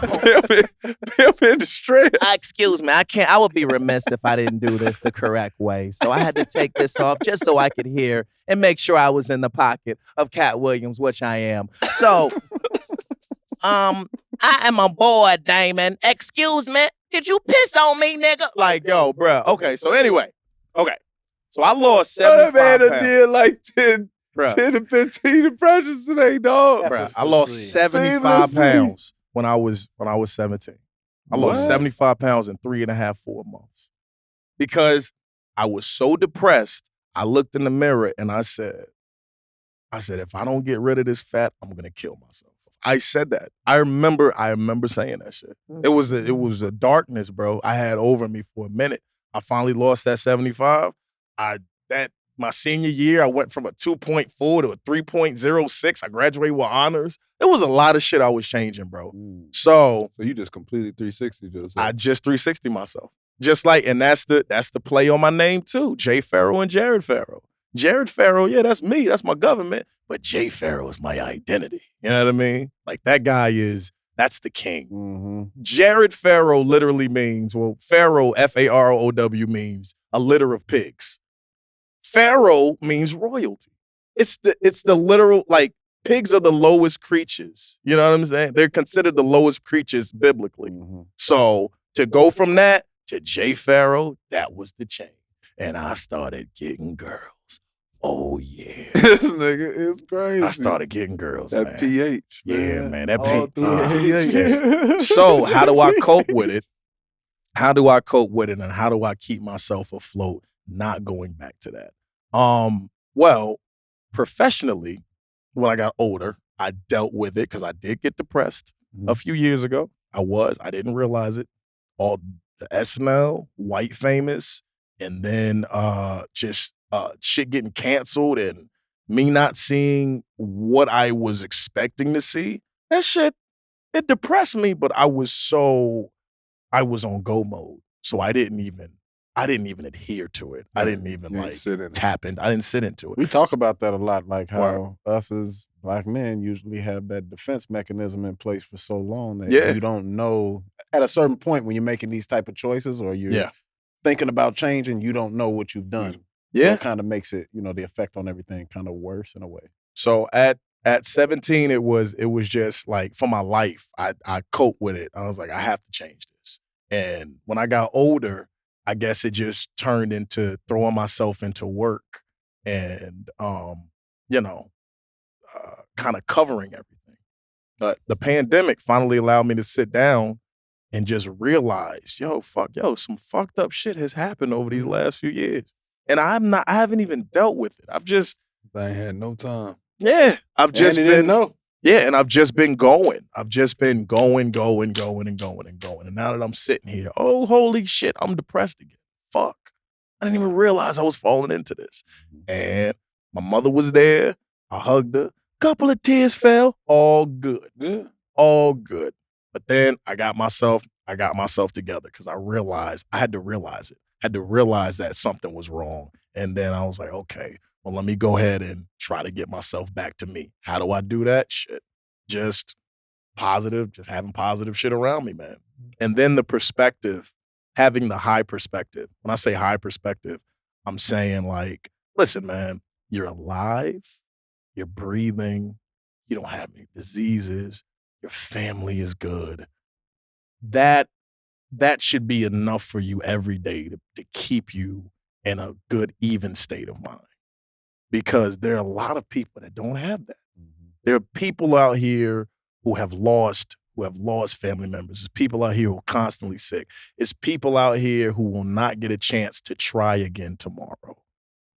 Speaker 2: Pimp in distress.
Speaker 5: Excuse me, I would be remiss if I didn't do this the correct way. So I had to take this off just so I could hear and make sure I was in the pocket of Cat Williams, which I am. So, I am a boy, Damon. Excuse me, did you piss on me, nigga? Like, yo, bruh. Okay, so anyway. Okay. So I lost 75
Speaker 2: That man
Speaker 5: pounds.
Speaker 2: did like 10
Speaker 5: Bruh.
Speaker 2: 10 to 15 impressions today, dog.
Speaker 5: Bruh, I lost 75
Speaker 2: Seamlessly.
Speaker 5: pounds when I was 17. I lost
Speaker 2: What?
Speaker 5: 75 pounds in 3.5, 4 months. Because I was so depressed, I looked in the mirror and I said, if I don't get rid of this fat, I'm gonna kill myself. I said that. I remember saying that shit. It was a darkness, bro, I had over me for a minute. I finally lost that 75. My senior year, I went from a 2.4 to a 3.06. I graduated with honors. It was a lot of shit I was changing, bro. So
Speaker 2: you just completely 360 just.
Speaker 5: I just 360 myself. Just like, and that's the play on my name too. Jay Pharoah and Jared Pharoah. Jared Pharoah, yeah, that's me. That's my government. But Jay Pharoah is my identity. You know what I mean? Like that guy that's the king.
Speaker 3: Mm-hmm.
Speaker 5: Jared Pharoah literally means, Pharaoh, F-A-R-O-W means a litter of pigs. Pharaoh means royalty. It's the literal, like, pigs are the lowest creatures. You know what I'm saying? They're considered the lowest creatures biblically.
Speaker 3: Mm-hmm.
Speaker 5: So to go from that to Jay Pharoah, that was the change. And I started getting girls. Oh, yeah.
Speaker 2: This nigga is crazy.
Speaker 5: I started getting girls,
Speaker 2: that
Speaker 5: man.
Speaker 2: pH, man.
Speaker 5: Yeah, man, that
Speaker 2: All
Speaker 5: pH.
Speaker 2: pH.
Speaker 5: Yeah. So how do I cope with it? How do I cope with it, and how do I keep myself afloat, not going back to that? Well, professionally, when I got older, I dealt with it because I did get depressed a few years ago. I didn't realize it. All the SNL, White Famous, and then just shit getting canceled and me not seeing what I was expecting to see. That shit, it depressed me, but I was on go mode. So I didn't even adhere to it. I didn't even tap in. I didn't sit into it.
Speaker 3: We talk about that a lot, like how us as Black men usually have that defense mechanism in place for so long that you don't know at a certain point when you're making these type of choices or you're thinking about changing, you don't know what you've done.
Speaker 5: Yeah.
Speaker 3: So it kind of makes it, the effect on everything kind of worse in a way.
Speaker 5: So at 17, it was just like for my life, I coped with it. I was like, I have to change this. And when I got older, I guess it just turned into throwing myself into work and, kind of covering everything. But the pandemic finally allowed me to sit down and just realize, some fucked up shit has happened over these last few years. And I haven't even dealt with it.
Speaker 2: I ain't had no time.
Speaker 5: Yeah. I've just been,
Speaker 3: know.
Speaker 5: yeah, and I've just been going. I've just been going. And now that I'm sitting here, oh, holy shit, I'm depressed again. Fuck. I didn't even realize I was falling into this. And my mother was there. I hugged her. Couple of tears fell. All good.
Speaker 2: Yeah.
Speaker 5: All good. But then I got myself together because I had to realize it. I had to realize that something was wrong. And then I was like, okay, well, let me go ahead and try to get myself back to me. How do I do that? Shit. Just positive, just having positive shit around me, man.
Speaker 4: And then the perspective, having the high perspective. When I say high perspective, I'm saying like, listen, man, you're alive, you're breathing, you don't have any diseases, your family is good. That should be enough for you every day to keep you in a good, even state of mind. Because there are a lot of people that don't have that. There are people out here who have lost family members. There's people out here who are constantly sick. It's people out here who will not get a chance to try again tomorrow.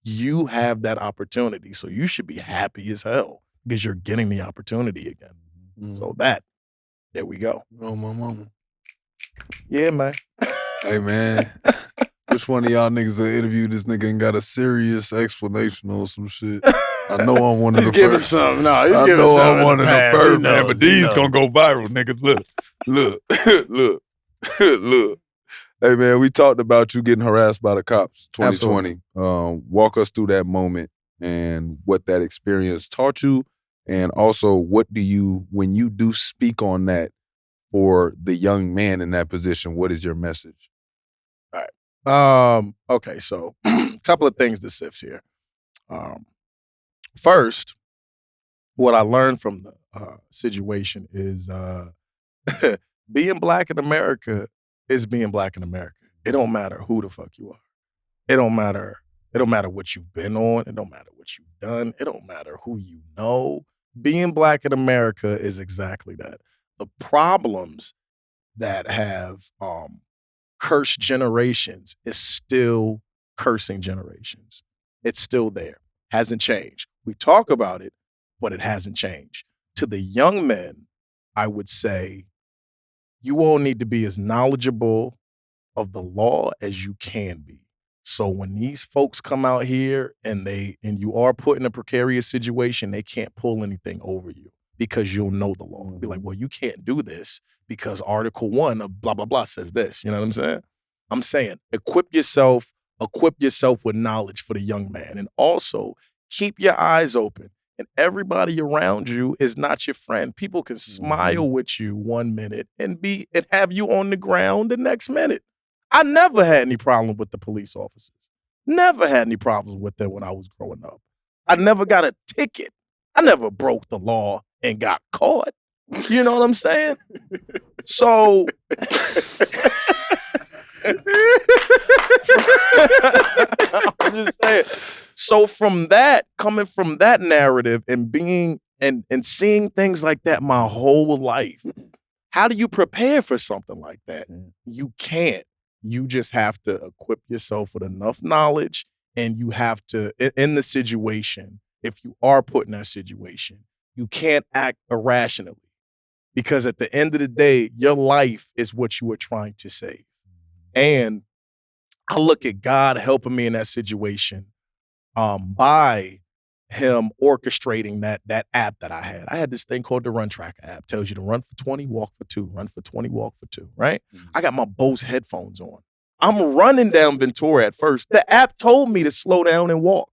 Speaker 4: You have that opportunity, so you should be happy as hell because you're getting the opportunity again. So there we go.
Speaker 2: Oh, my mama.
Speaker 4: Yeah, man.
Speaker 2: Hey, man. Which one of y'all niggas that interviewed this nigga and got a serious explanation on some shit? I know I'm one of the first.
Speaker 3: Something. No, he's
Speaker 2: I
Speaker 3: giving
Speaker 2: know
Speaker 3: something.
Speaker 2: I'm one of the first, man, but these
Speaker 3: knows.
Speaker 2: gonna go viral, niggas. Look. Hey, man, we talked about you getting harassed by the cops 2020. Walk us through that moment and what that experience taught you. And also, what do you, when you do speak on that for the young man in that position, what is your message?
Speaker 4: All right. Okay, so a couple of things to sift here. First, what I learned from the situation is being black in America is being black in America. It don't matter who the fuck you are. It don't matter what you've been on. It don't matter what you've done. It don't matter who you know. Being black in America is exactly that. The problems that have cursed generations is still cursing generations. It's still there. Hasn't changed. We talk about it, but it hasn't changed. To the young men, I would say, you all need to be as knowledgeable of the law as you can be. So when these folks come out here and you are put in a precarious situation, they can't pull anything over you because you'll know the law. Be like, well, you can't do this because Article 1 of blah, blah, blah says this. You know what I'm saying? I'm saying equip yourself with knowledge for the young man. And also keep your eyes open. And everybody around you is not your friend. People can smile with you 1 minute and have you on the ground the next minute. I never had any problem with the police officers. Never had any problems with them when I was growing up. I never got a ticket. I never broke the law and got caught. You know what I'm saying? So I'm just saying. So from that, coming from that narrative and being and seeing things like that my whole life, how do you prepare for something like that? You can't. You just have to equip yourself with enough knowledge, and you have to, in the situation, if you are put in that situation, you can't act irrationally. Because at the end of the day, your life is what you are trying to save. And I look at God helping me in that situation by him orchestrating that app that I had. I had this thing called the Run Tracker app. Tells you to run for 20, walk for 2, run for 20, walk for 2, right? I got my Bose headphones on. I'm running down Ventura at first. The app told me to slow down and walk.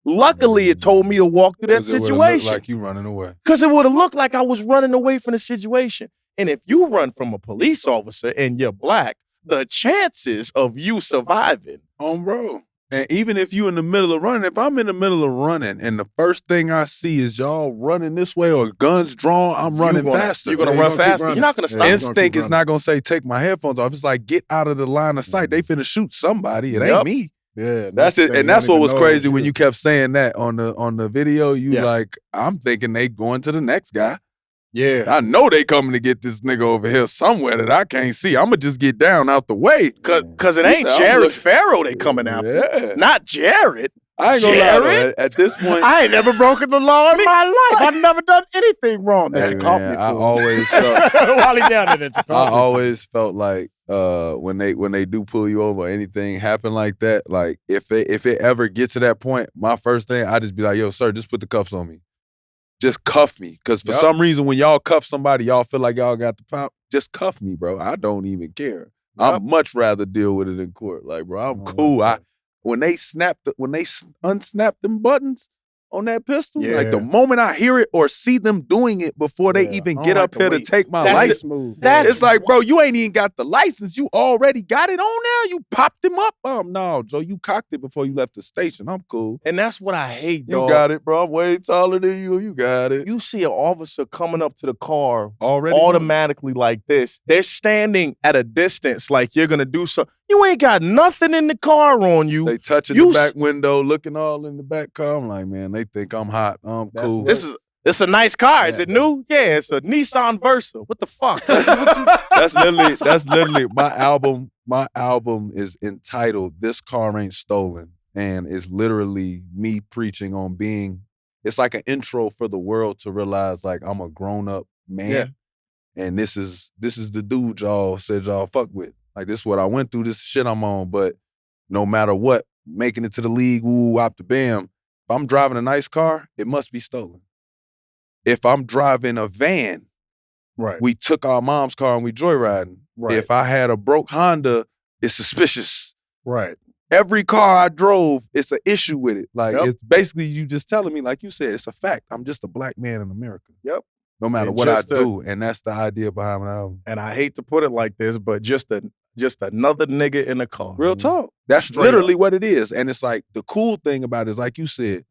Speaker 4: Luckily, it told me to walk through that situation.
Speaker 2: Like you running away.
Speaker 4: Because it would have looked like I was running away from the situation. And if you run from a police officer and you're black, the chances of you surviving.
Speaker 2: Bro. And even if you in the middle of running, if I'm in the middle of running and the first thing I see is y'all running this way or guns drawn, I'm running faster.
Speaker 4: You're going to run faster. You're not going to stop.
Speaker 2: Instinct is not going to say, take my headphones off. It's like, get out of the line of sight. They finna shoot somebody. It ain't me.
Speaker 3: Yeah,
Speaker 2: that's it. And that's what was crazy when you kept saying that on the video. You like, I'm thinking they going to the next guy.
Speaker 4: Yeah.
Speaker 2: I know they coming to get this nigga over here somewhere that I can't see. I'm going to just get down out the way.
Speaker 4: Because it ain't Jared Pharoah they coming after.
Speaker 2: Yeah.
Speaker 4: Not Jared.
Speaker 2: I ain't gonna lie, at this point.
Speaker 3: I ain't never broken the law in my life. I've never done anything wrong that you caught me for.
Speaker 2: I always felt,
Speaker 3: while he down there,
Speaker 2: I always felt like when they do pull you over, anything happen like that, like if it ever gets to that point, my first thing, I just be like, yo, sir, just put the cuffs on me. Just cuff me. Because for some reason, when y'all cuff somebody, y'all feel like y'all got the pop. Just cuff me, bro. I don't even care. I'd much rather deal with it in court. Like, bro, I'm cool. When they unsnap them buttons, on that pistol.
Speaker 3: Yeah.
Speaker 2: Like the moment I hear it or see them doing it before they even get up here to take my license. It's like, bro, you ain't even got the license. You already got it on there. You popped him up. No, Joe, you cocked it before you left the station. I'm cool.
Speaker 5: And that's what I hate, dog.
Speaker 2: You got it, bro. I'm way taller than you. You got it.
Speaker 5: You see an officer coming up to the car
Speaker 2: already
Speaker 5: automatically like this. They're standing at a distance like you're going to do something. You ain't got nothing in the car on you.
Speaker 2: They touching the back window, looking all in the back car. I'm like, man, they think I'm hot. I'm cool.
Speaker 5: It's a nice car. Is it new? Yeah, it's a Nissan Versa. What the fuck?
Speaker 2: That's literally my album. My album is entitled "This Car Ain't Stolen," and it's literally me preaching on being. It's like an intro for the world to realize, like, I'm a grown up man, and this is the dude y'all said y'all fuck with. Like, this is what I went through. This is shit I'm on. But no matter what, making it to the league, ooh, op the bam. If I'm driving a nice car, it must be stolen. If I'm driving a van, we took our mom's car and we joyriding. If I had a broke Honda, it's suspicious. Every car I drove, it's an issue with it. Like, it's basically you just telling me, like you said, it's a fact. I'm just a black man in America. No matter what I do. And that's the idea behind my album.
Speaker 5: And I hate to put it like this, but just another nigga in the car.
Speaker 2: Real talk. That's literally what it is. And it's like, the cool thing about it is, like you said,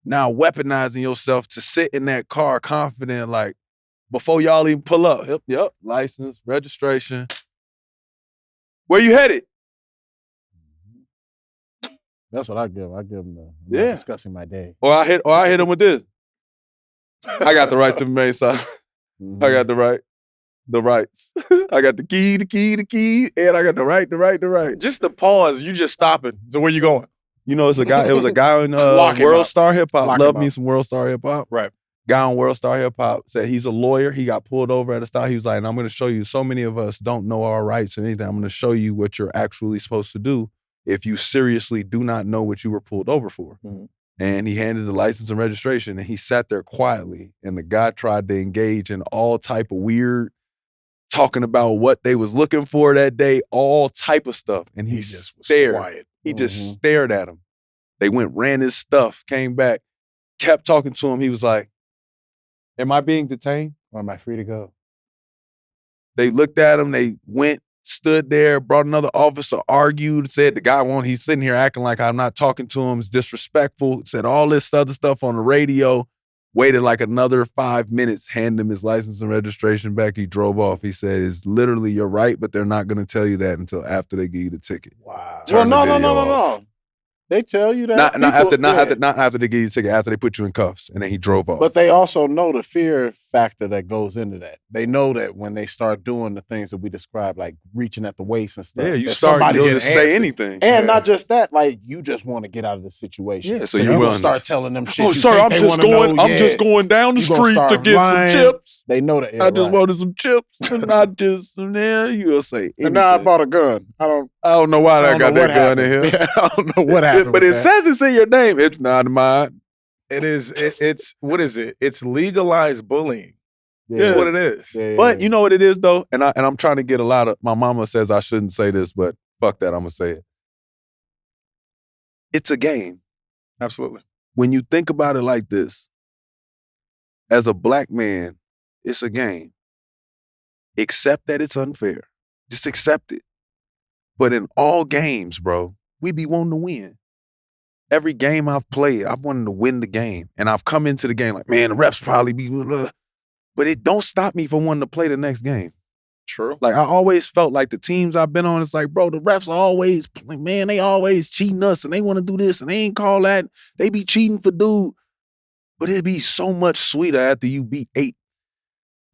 Speaker 2: now weaponizing yourself to sit in that car confident, like, before y'all even pull up. Yep, license, registration. Where you headed?
Speaker 3: That's what I give. I give them discussing my day.
Speaker 2: Or I hit him with this. I got the right to remain silent. I got the rights. I got the key, and I got the right.
Speaker 5: Just the pause, you just stopping. So where you going?
Speaker 2: You know, it was a guy in World Star Hip Hop. Love me some World Star Hip Hop. Guy on World Star Hip Hop said he's a lawyer. He got pulled over at a stop. He was like, and I'm going to show you, so many of us don't know our rights or anything. I'm going to show you what you're actually supposed to do if you seriously do not know what you were pulled over for. And he handed the license and registration, and he sat there quietly. And the guy tried to engage in all type of weird, talking about what they was looking for that day, all type of stuff. And he just stared. Was quiet. He just stared at him. They went, ran his stuff, came back, kept talking to him. He was like, am I being detained?
Speaker 3: Or am I free to go?
Speaker 2: They looked at him. They went, stood there, brought another officer, argued, said the guy he's sitting here acting like I'm not talking to him. It's disrespectful. Said all this other stuff on the radio. Waited like another 5 minutes, handed him his license and registration back. He drove off. He said, it's literally your right, but they're not going to tell you that until after they give you the ticket.
Speaker 3: Wow. Well, no. They tell you that.
Speaker 2: Not after they give you the ticket, after they put you in cuffs, and then he drove off.
Speaker 3: But they also know the fear factor that goes into that. They know that when they start doing the things that we describe, like reaching at the waist and stuff.
Speaker 2: Yeah, you'll just say anything.
Speaker 3: And not just that, like, you just want to get out of the situation.
Speaker 2: Yeah, so
Speaker 3: you're going to start telling them shit.
Speaker 2: Oh, sorry, I'm just going down the street to get some chips.
Speaker 3: They know that.
Speaker 2: I just wanted some chips, and not just, you'll say anything.
Speaker 3: And now I bought a gun. I
Speaker 2: don't know why I got that gun in here.
Speaker 3: Yeah, I don't know what happened.
Speaker 2: But it says it's in your name. It's not mine.
Speaker 5: It is. It's what is it? It's legalized bullying. That's what it is.
Speaker 2: Yeah. But you know what it is though, and I'm trying to get a lot of. My mama says I shouldn't say this, but fuck that, I'm gonna say it. It's a game.
Speaker 5: Absolutely.
Speaker 2: When you think about it like this, as a black man, it's a game. Accept that it's unfair. Just accept it. But in all games, bro, we be wanting to win. Every game I've played, I've wanted to win the game. And I've come into the game like, man, the refs probably be, but it don't stop me from wanting to play the next game.
Speaker 5: True.
Speaker 2: Like, I always felt like the teams I've been on, it's like, bro, the refs are always, man, they always cheating us and they want to do this and they ain't call that. They be cheating for dude. But it'd be so much sweeter after you beat 8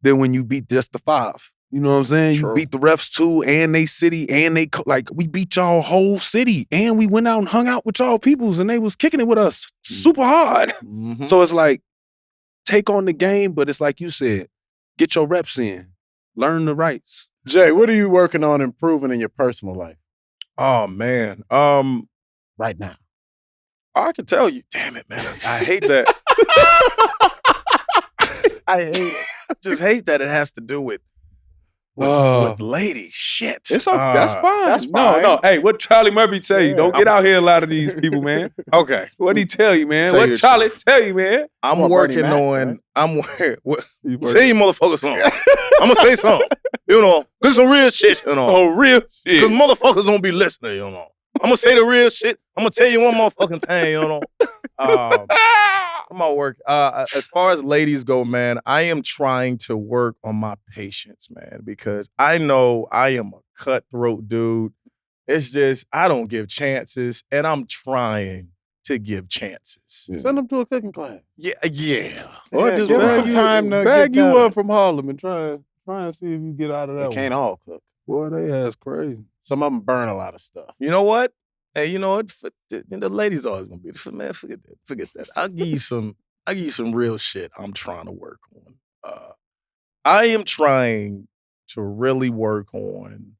Speaker 2: than when you beat just the 5. You know what I'm saying? True. You beat the refs too, and they city, and they, like, we beat y'all whole city, and we went out and hung out with y'all peoples, and they was kicking it with us super hard. Mm-hmm. So it's like, take on the game, but it's like you said, get your reps in, learn the rights.
Speaker 3: Jay, what are you working on improving in your personal life?
Speaker 5: Oh, man.
Speaker 3: Right now.
Speaker 5: I can tell you. Damn it, man. I hate that. I just hate that it has to do with
Speaker 4: with ladies. Shit.
Speaker 2: It's okay. That's fine.
Speaker 3: That's fine.
Speaker 2: No. Hey, what Charlie Murphy tell you? Don't get out here a lot of these people, man.
Speaker 4: Okay.
Speaker 2: What he tell you, man?
Speaker 4: Say
Speaker 2: What Charlie tell you, man?
Speaker 4: I'm
Speaker 3: Well,
Speaker 4: working
Speaker 3: Bernie Mac,
Speaker 4: on.
Speaker 3: right?
Speaker 4: I'm say you motherfuckers something. I'm gonna say something. You know, this is some real shit. You know,
Speaker 2: Oh, real shit.
Speaker 4: because motherfuckers don't be listening. You know, I'm gonna say the real shit. I'm gonna tell you one motherfucking thing. You know, I'm gonna work. As far as ladies go, man, I am trying to work on my patience, man, because I know I am a cutthroat dude. It's just I don't give chances, and I'm trying to give chances.
Speaker 2: Yeah.
Speaker 3: Send them to a cooking class.
Speaker 4: Yeah.
Speaker 2: Or
Speaker 3: Yeah,
Speaker 2: just
Speaker 3: give 'em
Speaker 2: bag
Speaker 3: some
Speaker 2: you,
Speaker 3: time to
Speaker 2: bag
Speaker 3: get
Speaker 2: you
Speaker 3: better.
Speaker 2: up from Harlem and try and see if you get out of that
Speaker 3: They
Speaker 2: one.
Speaker 3: can't all cook.
Speaker 2: Boy, they ass crazy.
Speaker 3: Some of them burn a lot of stuff.
Speaker 4: You know what? Hey, you know what? The ladies always gonna be man. Forget that. I'll give you some real shit. I'm trying to work on. I am trying to really work on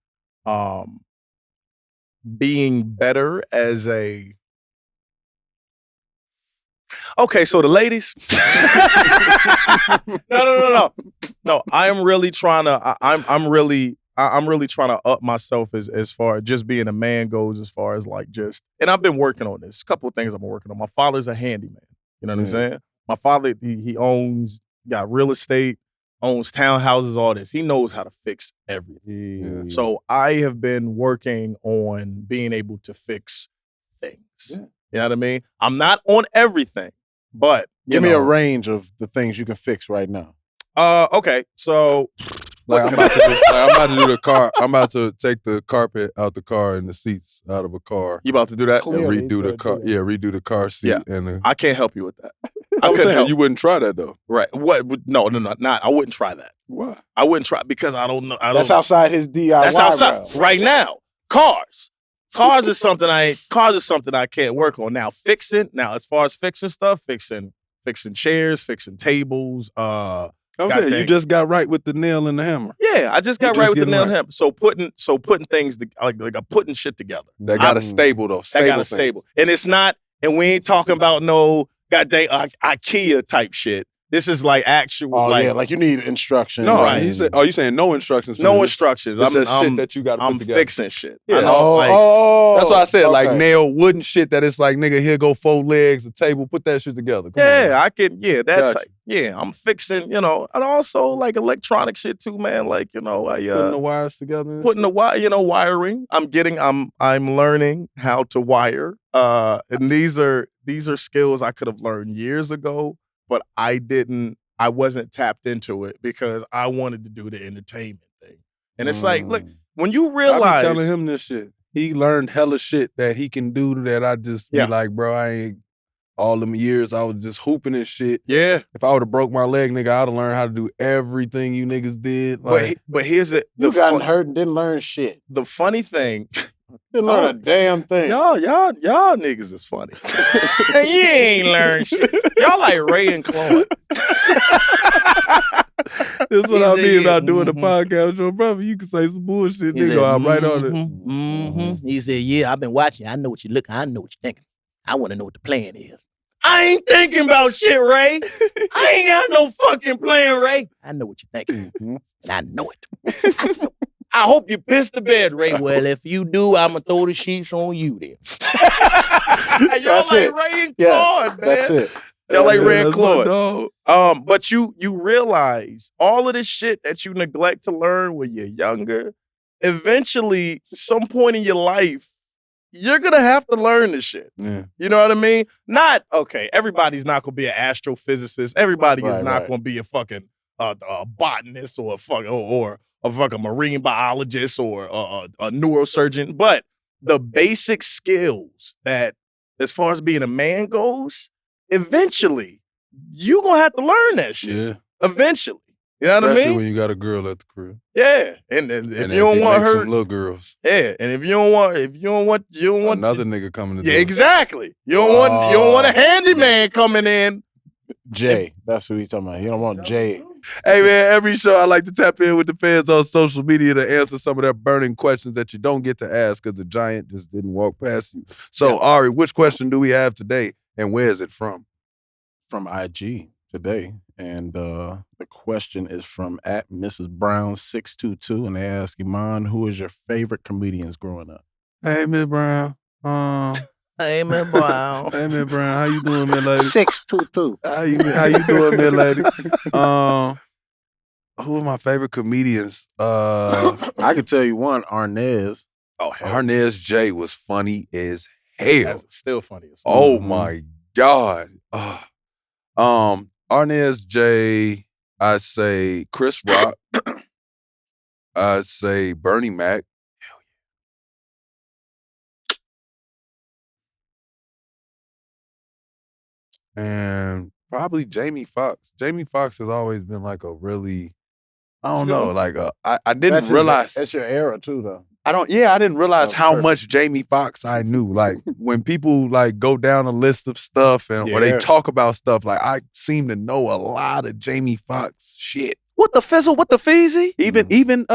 Speaker 4: being better as a. Okay, so the ladies. No. I am really trying to. I'm really trying to up myself as far as just being a man goes. As far as like just, and I've been working on this. A couple of things I've been working on. My father's a handyman. You know what I'm saying? My father, he got real estate, owns townhouses, all this. He knows how to fix everything.
Speaker 2: Yeah.
Speaker 4: So I have been working on being able to fix things.
Speaker 2: Yeah.
Speaker 4: You know what I mean? I'm not on everything, but
Speaker 3: Give me a range of the things you can fix right now.
Speaker 4: Okay, so
Speaker 2: Like I'm about to do the car. I'm about to take the carpet out the car and the seats out of a car.
Speaker 4: you about to do that?
Speaker 2: And
Speaker 3: Clearly,
Speaker 2: redo the car. Yeah, redo the car seat.
Speaker 4: Yeah.
Speaker 2: And the,
Speaker 4: I can't help you with that.
Speaker 2: I
Speaker 4: I
Speaker 2: was
Speaker 4: couldn't
Speaker 2: saying,
Speaker 4: help.
Speaker 2: you wouldn't try that though.
Speaker 4: Right? What? No, not. I wouldn't try that.
Speaker 2: Why?
Speaker 4: I wouldn't try because I don't know.
Speaker 3: That's outside his DIY.
Speaker 4: That's outside
Speaker 3: realm.
Speaker 4: right now. Cars is something I can't work on now. As far as fixing stuff, fixing chairs, fixing tables.
Speaker 2: I'm saying you just got right with the nail and the hammer.
Speaker 4: Yeah, I just got
Speaker 2: You
Speaker 4: right
Speaker 2: just
Speaker 4: with the
Speaker 2: getting
Speaker 4: nail
Speaker 2: right.
Speaker 4: hammer. So putting things like I'm putting shit together.
Speaker 2: That got a stable though.
Speaker 4: That got a stable, and it's not. And we ain't talking about no goddamn IKEA type shit. This is like actual.
Speaker 3: Oh yeah, like you need instructions.
Speaker 2: No,
Speaker 4: Right.
Speaker 2: he said. Oh, you saying no instructions? for
Speaker 4: no
Speaker 2: this?
Speaker 4: instructions.
Speaker 2: It's just
Speaker 4: I'm
Speaker 2: shit that you got to
Speaker 4: I'm
Speaker 2: put together.
Speaker 4: fixing shit.
Speaker 2: Yeah.
Speaker 4: I know,
Speaker 2: That's why I said like
Speaker 3: okay.
Speaker 2: nail wooden shit that it's like nigga here go 4 legs, a table, put that shit together. Come on, man.
Speaker 4: I can. Yeah, that
Speaker 2: Gotcha.
Speaker 4: type. Yeah, I'm fixing. And also like electronic shit too, man. Like I
Speaker 2: Putting the wires together. And
Speaker 4: putting the wiring. I'm learning how to wire. And these are skills I could have learned years ago, but I wasn't tapped into it because I wanted to do the entertainment thing. And it's like, look, when you
Speaker 2: I
Speaker 4: realize
Speaker 2: be telling him this shit. He learned hella shit that he can do that I just be like, bro, I ain't all them years I was just hooping and shit.
Speaker 4: yeah.
Speaker 2: If I would have broke my leg, nigga, I'd have learned how to do everything you niggas did. Like,
Speaker 4: But here's it.
Speaker 3: You gotten hurt and didn't learn shit.
Speaker 4: The funny thing,
Speaker 3: Didn't learn a damn thing.
Speaker 4: y'all niggas is funny. You ain't learned shit. Y'all like Ray and Claude.
Speaker 2: this is what I
Speaker 4: He
Speaker 2: mean
Speaker 4: said,
Speaker 2: about doing the podcast with your brother. You can say some bullshit, nigga. I'm right on it.
Speaker 6: He said, "Yeah, I've been watching. I know what you look. I know what you're thinking. I want to know what the plan is.
Speaker 4: I ain't thinking about shit, Ray. I ain't got no fucking plan, Ray.
Speaker 6: I know what you're thinking, and I know it.
Speaker 4: I hope you piss the bed, Ray.
Speaker 6: Well, if you do, I'm gonna throw the sheets on you then."
Speaker 4: Y'all
Speaker 3: That's
Speaker 4: like
Speaker 3: it.
Speaker 4: Ray and
Speaker 3: Yes,
Speaker 4: Claude, man.
Speaker 3: that's it.
Speaker 4: Y'all like Ray and
Speaker 2: That's my
Speaker 4: Claude.
Speaker 2: dog.
Speaker 4: But you realize all of this shit that you neglect to learn when you're younger, eventually, some point in your life, you're gonna have to learn this shit.
Speaker 2: Yeah.
Speaker 4: You know what I mean? Not okay. Everybody's not gonna be an astrophysicist. Everybody is
Speaker 3: Right,
Speaker 4: not
Speaker 3: right.
Speaker 4: gonna be a fucking botanist or a fucking marine biologist or a neurosurgeon. But the basic skills that, as far as being a man goes, eventually you gonna have to learn that shit.
Speaker 2: Yeah.
Speaker 4: Eventually, you know what I
Speaker 2: Especially
Speaker 4: mean?
Speaker 2: when you got a girl at the crib.
Speaker 4: Yeah, and if
Speaker 2: And
Speaker 4: you don't want
Speaker 2: make
Speaker 4: her,
Speaker 2: some little girls.
Speaker 4: yeah, and if you don't want
Speaker 2: Another nigga coming to
Speaker 4: yeah,
Speaker 2: do it.
Speaker 4: exactly. You don't want a handyman coming in.
Speaker 3: Jay. That's who he's talking about. You don't want Jay.
Speaker 2: Hey man, every show I like to tap in with the fans on social media to answer some of their burning questions that you don't get to ask because the giant just didn't walk past you. So Ari, which question do we have today and where is it from?
Speaker 3: From IG today. And the question is from at Mrs. Brown 622, and they ask Iman, who is your favorite comedians growing up?
Speaker 2: Hey, Miss Brown.
Speaker 6: Hey, man, Brown.
Speaker 2: Hey, Miss Brown. How you doing, Miss Lady?
Speaker 6: 622.
Speaker 2: How you doing, Miss Lady? Who are my favorite comedians?
Speaker 3: I could tell you one, Arnez.
Speaker 2: Oh, Arnez Jay was funny as hell.
Speaker 4: That's still funny as fuck.
Speaker 2: Oh my God. Arnez Jay, I say Chris Rock. I say Bernie Mac. And probably Jamie Foxx. Jamie Foxx has always been like a really, I don't know, like I didn't realize.
Speaker 3: That's your era too, though.
Speaker 2: I didn't realize how much Jamie Foxx I knew. Like when people like go down a list of stuff or they talk about stuff, like I seem to know a lot of Jamie Foxx shit.
Speaker 5: What the fizzle? What the feezy?
Speaker 2: Even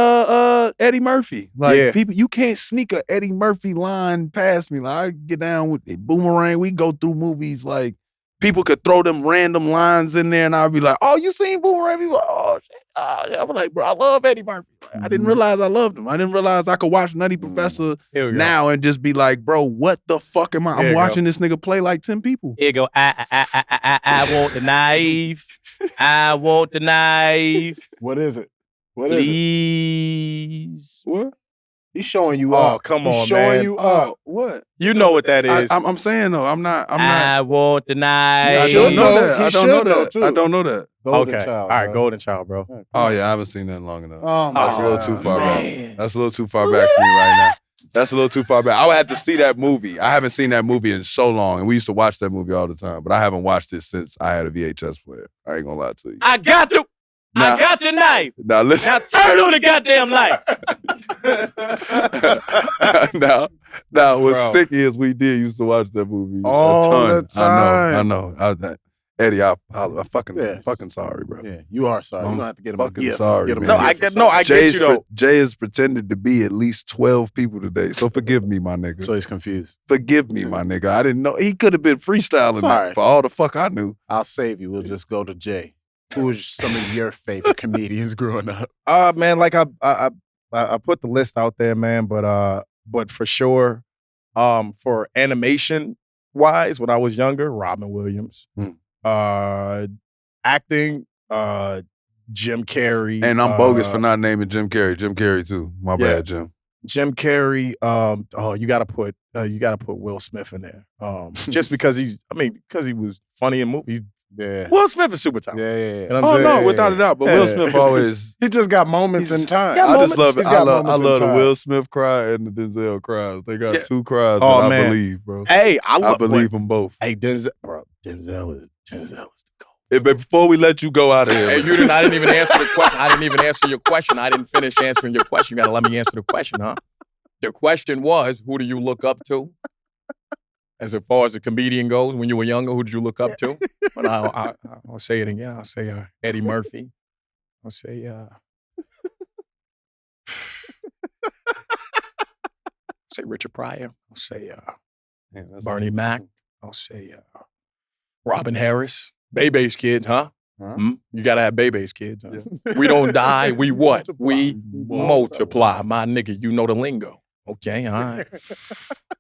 Speaker 2: Eddie Murphy. Like people, you can't sneak a Eddie Murphy line past me. Like I get down with it. Boomerang. We go through movies like people could throw them random lines in there, and I'll be like, "Oh, you seen Boomerang?" People, oh shit. I'm like, bro, I love Eddie Murphy. I didn't realize I loved him. I didn't realize I could watch Nutty Professor now and just be like, bro, what the fuck am I? I'm watching this nigga play like 10 people.
Speaker 4: Here you go. I want the knife. I want the knife.
Speaker 3: What is it?
Speaker 4: Please.
Speaker 3: What? He's showing you
Speaker 4: up.
Speaker 3: Oh,
Speaker 4: come on,
Speaker 3: He's showing
Speaker 4: man.
Speaker 3: you up.
Speaker 2: What?
Speaker 4: You know what that is.
Speaker 2: I'm saying though, I'm not.
Speaker 4: I want the knife.
Speaker 2: I don't know that.
Speaker 3: He
Speaker 2: I don't
Speaker 3: should
Speaker 2: know
Speaker 3: know,
Speaker 2: that.
Speaker 3: too.
Speaker 2: I don't know that.
Speaker 3: Golden
Speaker 4: Okay.
Speaker 3: Child,
Speaker 4: All right,
Speaker 3: bro.
Speaker 4: Golden Child, bro.
Speaker 2: Oh yeah, I haven't seen that in long enough.
Speaker 3: Oh, my
Speaker 2: That's a little too far
Speaker 4: man.
Speaker 2: back. That's a little too far back for me right now. That's a little too far back. I would have to see that movie. I haven't seen that movie in so long, and we used to watch that movie all the time. But I haven't watched it since I had a VHS player. I ain't gonna lie to you.
Speaker 4: I got the knife.
Speaker 2: Now listen.
Speaker 4: Now turn on the goddamn light.
Speaker 2: now what's sick is we used to watch that movie
Speaker 3: all
Speaker 2: a ton.
Speaker 3: the time.
Speaker 2: I know. Eddie, I'm fucking sorry, bro.
Speaker 3: Yeah, you are sorry. You don't have to get him
Speaker 2: fucking sorry,
Speaker 3: Get him
Speaker 2: man.
Speaker 3: a gift.
Speaker 4: I get you though.
Speaker 2: Jay has pretended to be at least 12 people today, so forgive me, my nigga.
Speaker 3: So he's confused.
Speaker 2: Forgive me, my nigga. I didn't know. He could have been freestyling
Speaker 3: Sorry.
Speaker 2: for all the fuck I knew.
Speaker 3: I'll save you. We'll just go to Jay. Who is some of your favorite comedians growing up?
Speaker 4: Man, like I put the list out there, man, but for sure, for animation wise, when I was younger, Robin Williams. Acting, Jim Carrey.
Speaker 2: And I'm bogus for not naming Jim Carrey. Jim Carrey too. My bad, Jim.
Speaker 4: Jim Carrey. You gotta put Will Smith in there. Just because he was funny in movies.
Speaker 3: Yeah.
Speaker 4: Will Smith is super talented.
Speaker 3: Yeah.
Speaker 4: You know what I'm saying?
Speaker 2: No, without a doubt. But Will Smith always.
Speaker 3: He just got moments in time.
Speaker 2: I just love it.
Speaker 3: He's
Speaker 2: I
Speaker 3: got
Speaker 2: love
Speaker 3: moments in
Speaker 2: the
Speaker 3: time.
Speaker 2: Will Smith cry and the Denzel cries. They got two cries that I believe, bro.
Speaker 4: Hey,
Speaker 2: I believe them both.
Speaker 4: Hey, Denzel is the GOAT.
Speaker 2: Before we let you go out of here,
Speaker 4: Hey, I didn't even answer the question. I didn't even answer your question. I didn't finish answering your question. You gotta let me answer the question, huh? The question was, who do you look up to? As far as a comedian goes, when you were younger, who did you look up to? But I'll say it again. I'll say Eddie Murphy. I'll say Richard Pryor. I'll say Bernie Mac. I'll say Robin Harris. Bebe's kid, huh? You gotta have Bebe's kids. Huh? Yeah. We don't die. We what? We multiply. My nigga, you know the lingo. Okay, all right.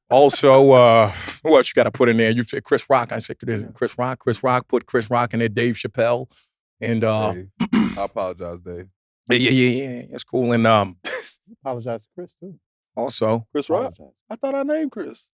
Speaker 4: Also, who else you got to put in there? You said Chris Rock. I said Chris Rock. Chris Rock. Put Chris Rock in there. Dave Chappelle. And
Speaker 2: Dave. I apologize, Dave.
Speaker 4: Yeah. That's cool. And
Speaker 3: Apologize to Chris too.
Speaker 4: Also,
Speaker 2: Chris Rock. I thought I named Chris.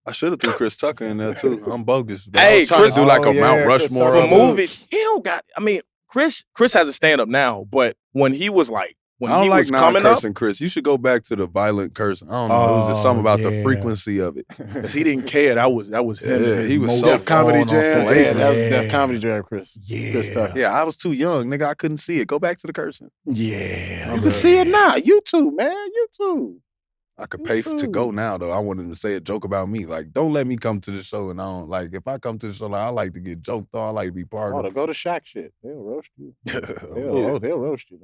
Speaker 2: I should have threw Chris Tucker in there too. I'm bogus. But
Speaker 4: hey,
Speaker 2: Chris do like a Mount Rushmore
Speaker 4: for movies. He don't got. I mean, Chris has a stand up now, but when he was like. When
Speaker 2: I don't
Speaker 4: he
Speaker 2: like
Speaker 4: was coming
Speaker 2: non-cursing
Speaker 4: up,
Speaker 2: Chris. You should go back to the violent curse. I don't know. It was just something about the frequency of it.
Speaker 4: Because he didn't care. That was him.
Speaker 2: Yeah, he was so
Speaker 3: Def Comedy Jam.
Speaker 2: flagrant.
Speaker 3: That was Def Comedy Jam, Chris.
Speaker 4: Yeah.
Speaker 3: Chris Tucker.
Speaker 2: Yeah, I was too young, nigga. I couldn't see it. Go back to the cursing.
Speaker 4: Yeah.
Speaker 3: You can see it now. YouTube, man. YouTube.
Speaker 2: I could pay to go now, though. I wanted to say a joke about me. Like, don't let me come to the show and I don't, like, if I come to the show, like, I like to get joked on. I like to be part of it.
Speaker 3: Go to Shaq shit. They'll roast you. They'll roast you.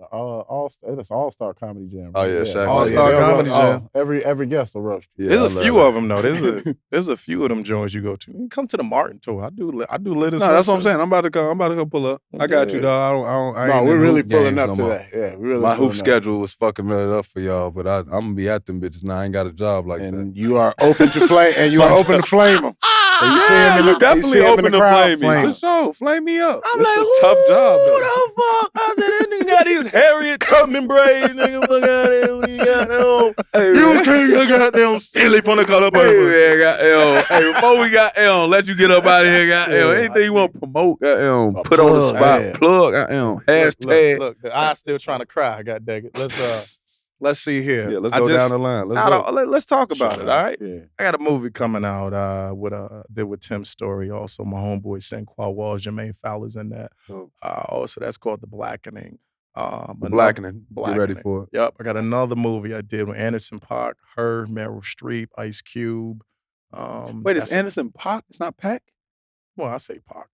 Speaker 3: It's All-Star Comedy Jam.
Speaker 2: Oh, yeah, Shaq.
Speaker 4: All-Star Comedy Jam.
Speaker 3: Every guest will roast you.
Speaker 4: There's a few of them, though. There's a few of them joints you go to. You come to the Martin tour. I do lit as
Speaker 2: No, that's what I'm saying. I'm about to come pull up. I got you, dog. I ain't
Speaker 3: we're really
Speaker 2: hoop
Speaker 3: pulling
Speaker 2: games
Speaker 3: up
Speaker 2: no
Speaker 3: to
Speaker 2: more.
Speaker 3: that. Yeah, we really
Speaker 2: My hoop
Speaker 3: pulling up.
Speaker 2: schedule was fucking it up for y'all, but I'm gonna be at them bitches now. I ain't got a job like that.
Speaker 3: And you are open to flame, and you are open to flame them. And you see him in the
Speaker 2: definitely open to
Speaker 3: crowd,
Speaker 2: flame me. For sure, flame me up.
Speaker 4: I'm
Speaker 2: It's
Speaker 4: like,
Speaker 2: a tough job.
Speaker 4: who
Speaker 2: though.
Speaker 4: the fuck? I said, that nigga got these Harriet Tubman braids, nigga. Fuck out here. What you got
Speaker 2: Hey,
Speaker 4: You
Speaker 2: man.
Speaker 4: can't get goddamn silly from the color.
Speaker 2: Hey, goddamn. Hey, before we got let you get up out of here, goddamn. Anything you want to promote, goddamn, put on the spot,
Speaker 4: yeah.
Speaker 2: plug, goddamn, hashtag.
Speaker 4: Look, the eye's still trying to cry. God dang it. Let's see here.
Speaker 2: Yeah, let's go down the line.
Speaker 4: Let's talk about it. All right.
Speaker 3: Yeah.
Speaker 4: I got a movie coming out with Tim's Story. Also, my homeboy Senqua Walls, Jermaine Fowler's in that. Also, that's called The Blackening.
Speaker 2: Blackening. Get ready for it.
Speaker 4: Yep. I got another movie I did with Anderson .Paak, her, Meryl Streep, Ice Cube.
Speaker 2: Wait, it's Anderson .Paak? It's not Pac?
Speaker 4: Well, I say Pac.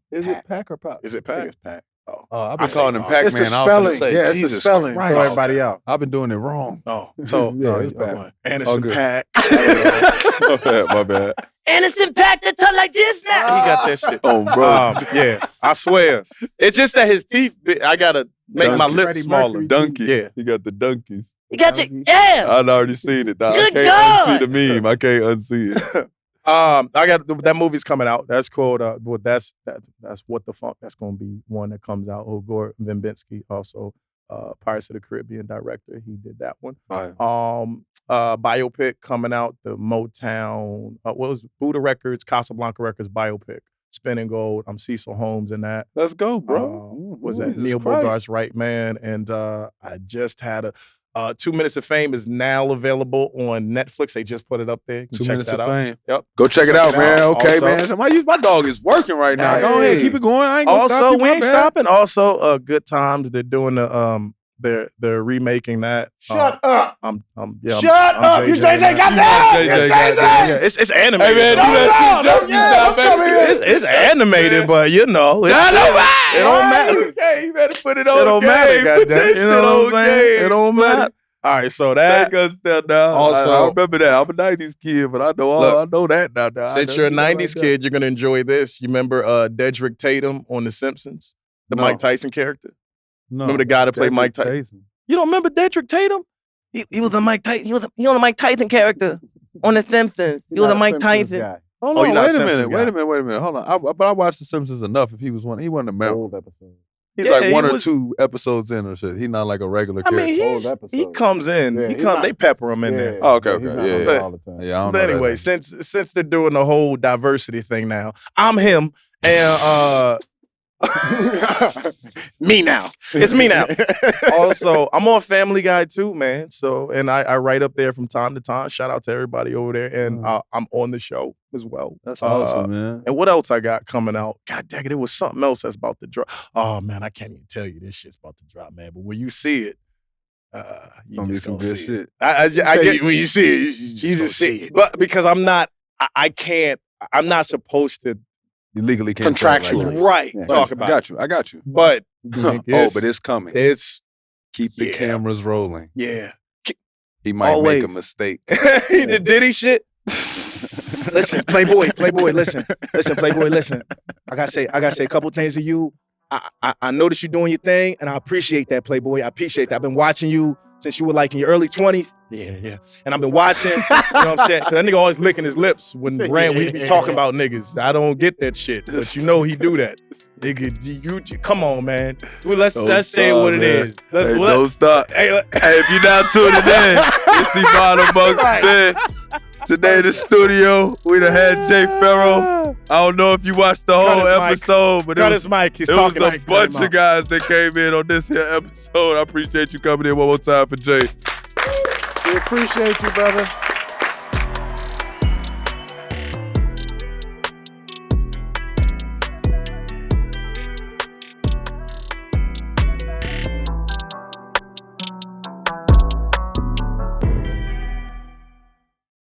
Speaker 2: Is it Pac or Pac?
Speaker 4: Is it
Speaker 3: I think
Speaker 4: Pac?
Speaker 3: it's Pac.
Speaker 2: I've been calling him Pac-Man.
Speaker 3: It's the
Speaker 2: I was
Speaker 3: spelling.
Speaker 2: gonna say,
Speaker 3: Yeah, it's the
Speaker 2: Jesus
Speaker 3: spelling.
Speaker 2: Christ.
Speaker 3: Throw everybody out.
Speaker 2: I've been doing it wrong.
Speaker 4: Oh, so
Speaker 2: Yeah, it's Pac.
Speaker 4: Anderson
Speaker 2: good.
Speaker 4: .Paak.
Speaker 2: My bad.
Speaker 6: Innocent pack that talk like this now.
Speaker 4: He got that shit.
Speaker 2: Oh, bro.
Speaker 4: Yeah, I swear. It's just that his teeth, I gotta make my lips
Speaker 3: Freddie
Speaker 4: smaller.
Speaker 3: Mercury.
Speaker 2: Donkey.
Speaker 4: Yeah.
Speaker 2: You got the donkeys.
Speaker 6: You got the
Speaker 2: I'd already seen it. Dog. I
Speaker 6: Good
Speaker 2: can't
Speaker 6: God.
Speaker 2: unsee the meme. I can't unsee it.
Speaker 4: I got that movie's coming out. That's called that's What the Funk. That's gonna be one that comes out. Gore Verbinski, also Pirates of the Caribbean director. He did that one.
Speaker 2: Fire.
Speaker 4: Biopic coming out, the Motown, what was Buddha Records, Casablanca Records biopic. Spinning Gold. I'm Cecil Holmes in that.
Speaker 2: Let's go, bro.
Speaker 4: Was that
Speaker 2: Jesus
Speaker 4: Neil
Speaker 2: Christ.
Speaker 4: Bogart's right man? And I just had 2 Minutes of Fame is now available on Netflix. They just put it up there. You can
Speaker 2: 2
Speaker 4: check
Speaker 2: minutes
Speaker 4: that
Speaker 2: of
Speaker 4: out.
Speaker 2: fame.
Speaker 4: Yep.
Speaker 2: Go check it out, man. Okay,
Speaker 4: Also-
Speaker 2: man. My dog is working right now. Go ahead, keep it going. I ain't gonna stop
Speaker 4: Also,
Speaker 2: you,
Speaker 4: we
Speaker 2: my
Speaker 4: ain't
Speaker 2: bad.
Speaker 4: stopping. Also, Good Times. They're doing the they're remaking that.
Speaker 3: Shut up.
Speaker 4: I'm
Speaker 3: Shut up. You JJ, goddamn.
Speaker 2: JJ,
Speaker 4: Yeah, it's animated.
Speaker 2: Hey, man, do that shit justice now, baby.
Speaker 4: It's animated, but you know, it don't matter.
Speaker 2: Okay, you better put it on
Speaker 4: It don't
Speaker 2: game.
Speaker 4: matter,
Speaker 2: Put
Speaker 4: goddamn.
Speaker 2: that
Speaker 4: You
Speaker 2: shit
Speaker 4: know what
Speaker 2: on
Speaker 4: I'm saying?
Speaker 2: game.
Speaker 4: It don't
Speaker 2: buddy.
Speaker 4: matter. All right, so that.
Speaker 2: Take a step down.
Speaker 4: Also-
Speaker 2: I remember that. I'm a 90s kid, but I know that now.
Speaker 4: Since you're a 90s kid, you're going to enjoy this. You remember Dedrick Tatum on The Simpsons? The
Speaker 2: No.
Speaker 4: Mike Tyson character?
Speaker 2: No.
Speaker 4: Remember the guy that played Mike Tyson? You don't remember Dedrick Tatum?
Speaker 6: He was a Mike Tyson. He was a Mike Tyson character on The Simpsons. He was a Mike Tyson.
Speaker 2: Hold
Speaker 4: Oh,
Speaker 2: on,
Speaker 4: you're not a
Speaker 2: wait a
Speaker 4: Simpsons
Speaker 2: minute.
Speaker 4: guy.
Speaker 2: Wait a minute. Hold on. But I watched The Simpsons enough. If he wasn't a member.
Speaker 3: Old episode.
Speaker 2: He's
Speaker 4: Yeah,
Speaker 2: like
Speaker 4: he
Speaker 2: one or
Speaker 4: was-
Speaker 2: two episodes in or shit. He's not like a regular
Speaker 4: I
Speaker 2: character.
Speaker 4: mean,
Speaker 3: Old
Speaker 4: he
Speaker 3: episode.
Speaker 4: comes in.
Speaker 3: Yeah,
Speaker 4: He
Speaker 3: he's
Speaker 4: come.
Speaker 3: not-
Speaker 4: They pepper him in there.
Speaker 2: Oh, okay,
Speaker 3: He's not
Speaker 2: yeah,
Speaker 3: on
Speaker 2: yeah.
Speaker 3: there all the time.
Speaker 2: Yeah, I don't
Speaker 4: But
Speaker 2: know that
Speaker 4: anyway,
Speaker 2: name.
Speaker 4: since they're doing the whole diversity thing now, I'm him and me now. It's me now. Also, I'm on Family Guy too, man. So, and I write up there from time to time. Shout out to everybody over there, and I'm on the show as well.
Speaker 2: That's awesome, man.
Speaker 4: And what else I got coming out? God dang it, it was something else that's about to drop. Oh man, I can't even tell you this shit's about to drop, man. But when you see it, you
Speaker 2: Gonna be
Speaker 4: just
Speaker 2: some
Speaker 4: gonna
Speaker 2: good
Speaker 4: see
Speaker 2: shit.
Speaker 4: it. I get
Speaker 3: when you see it,
Speaker 4: you just see it. But because I'm not supposed to
Speaker 2: You legally can't
Speaker 3: Contractually.
Speaker 2: say it
Speaker 4: right
Speaker 3: Yeah.
Speaker 4: talk
Speaker 2: I
Speaker 4: about
Speaker 2: got you. I got you.
Speaker 4: But
Speaker 2: But it's coming.
Speaker 4: it's
Speaker 2: Keep the
Speaker 4: yeah.
Speaker 2: cameras rolling.
Speaker 4: yeah.
Speaker 2: He might
Speaker 4: Always.
Speaker 2: make a mistake.
Speaker 4: He the Diddy shit. Listen, Playboy, listen, Playboy, listen. I gotta say a couple things to you. I know that you're doing your thing, and I appreciate that, Playboy. I appreciate that. I've been watching you since you were like in your early 20s. Yeah. And I've been watching, you know what I'm saying? Because that nigga always licking his lips when he be talking about niggas. I don't get that shit, but you know he do that. Nigga, you come on, man. Let's say what it is.
Speaker 2: Hey, don't stop.
Speaker 4: Hey,
Speaker 2: Hey, if you're not tuning in, it's Iman Ahrii. Today in the studio, we done had Jay Pharoah. I don't know if you watched the whole
Speaker 4: his mic.
Speaker 2: episode, but
Speaker 4: cut
Speaker 2: it
Speaker 4: his mic. He's
Speaker 2: was
Speaker 4: talking
Speaker 2: a
Speaker 4: like
Speaker 2: bunch of guys that came in on this here episode. I appreciate you coming in one more time for Jay.
Speaker 3: We appreciate you, brother.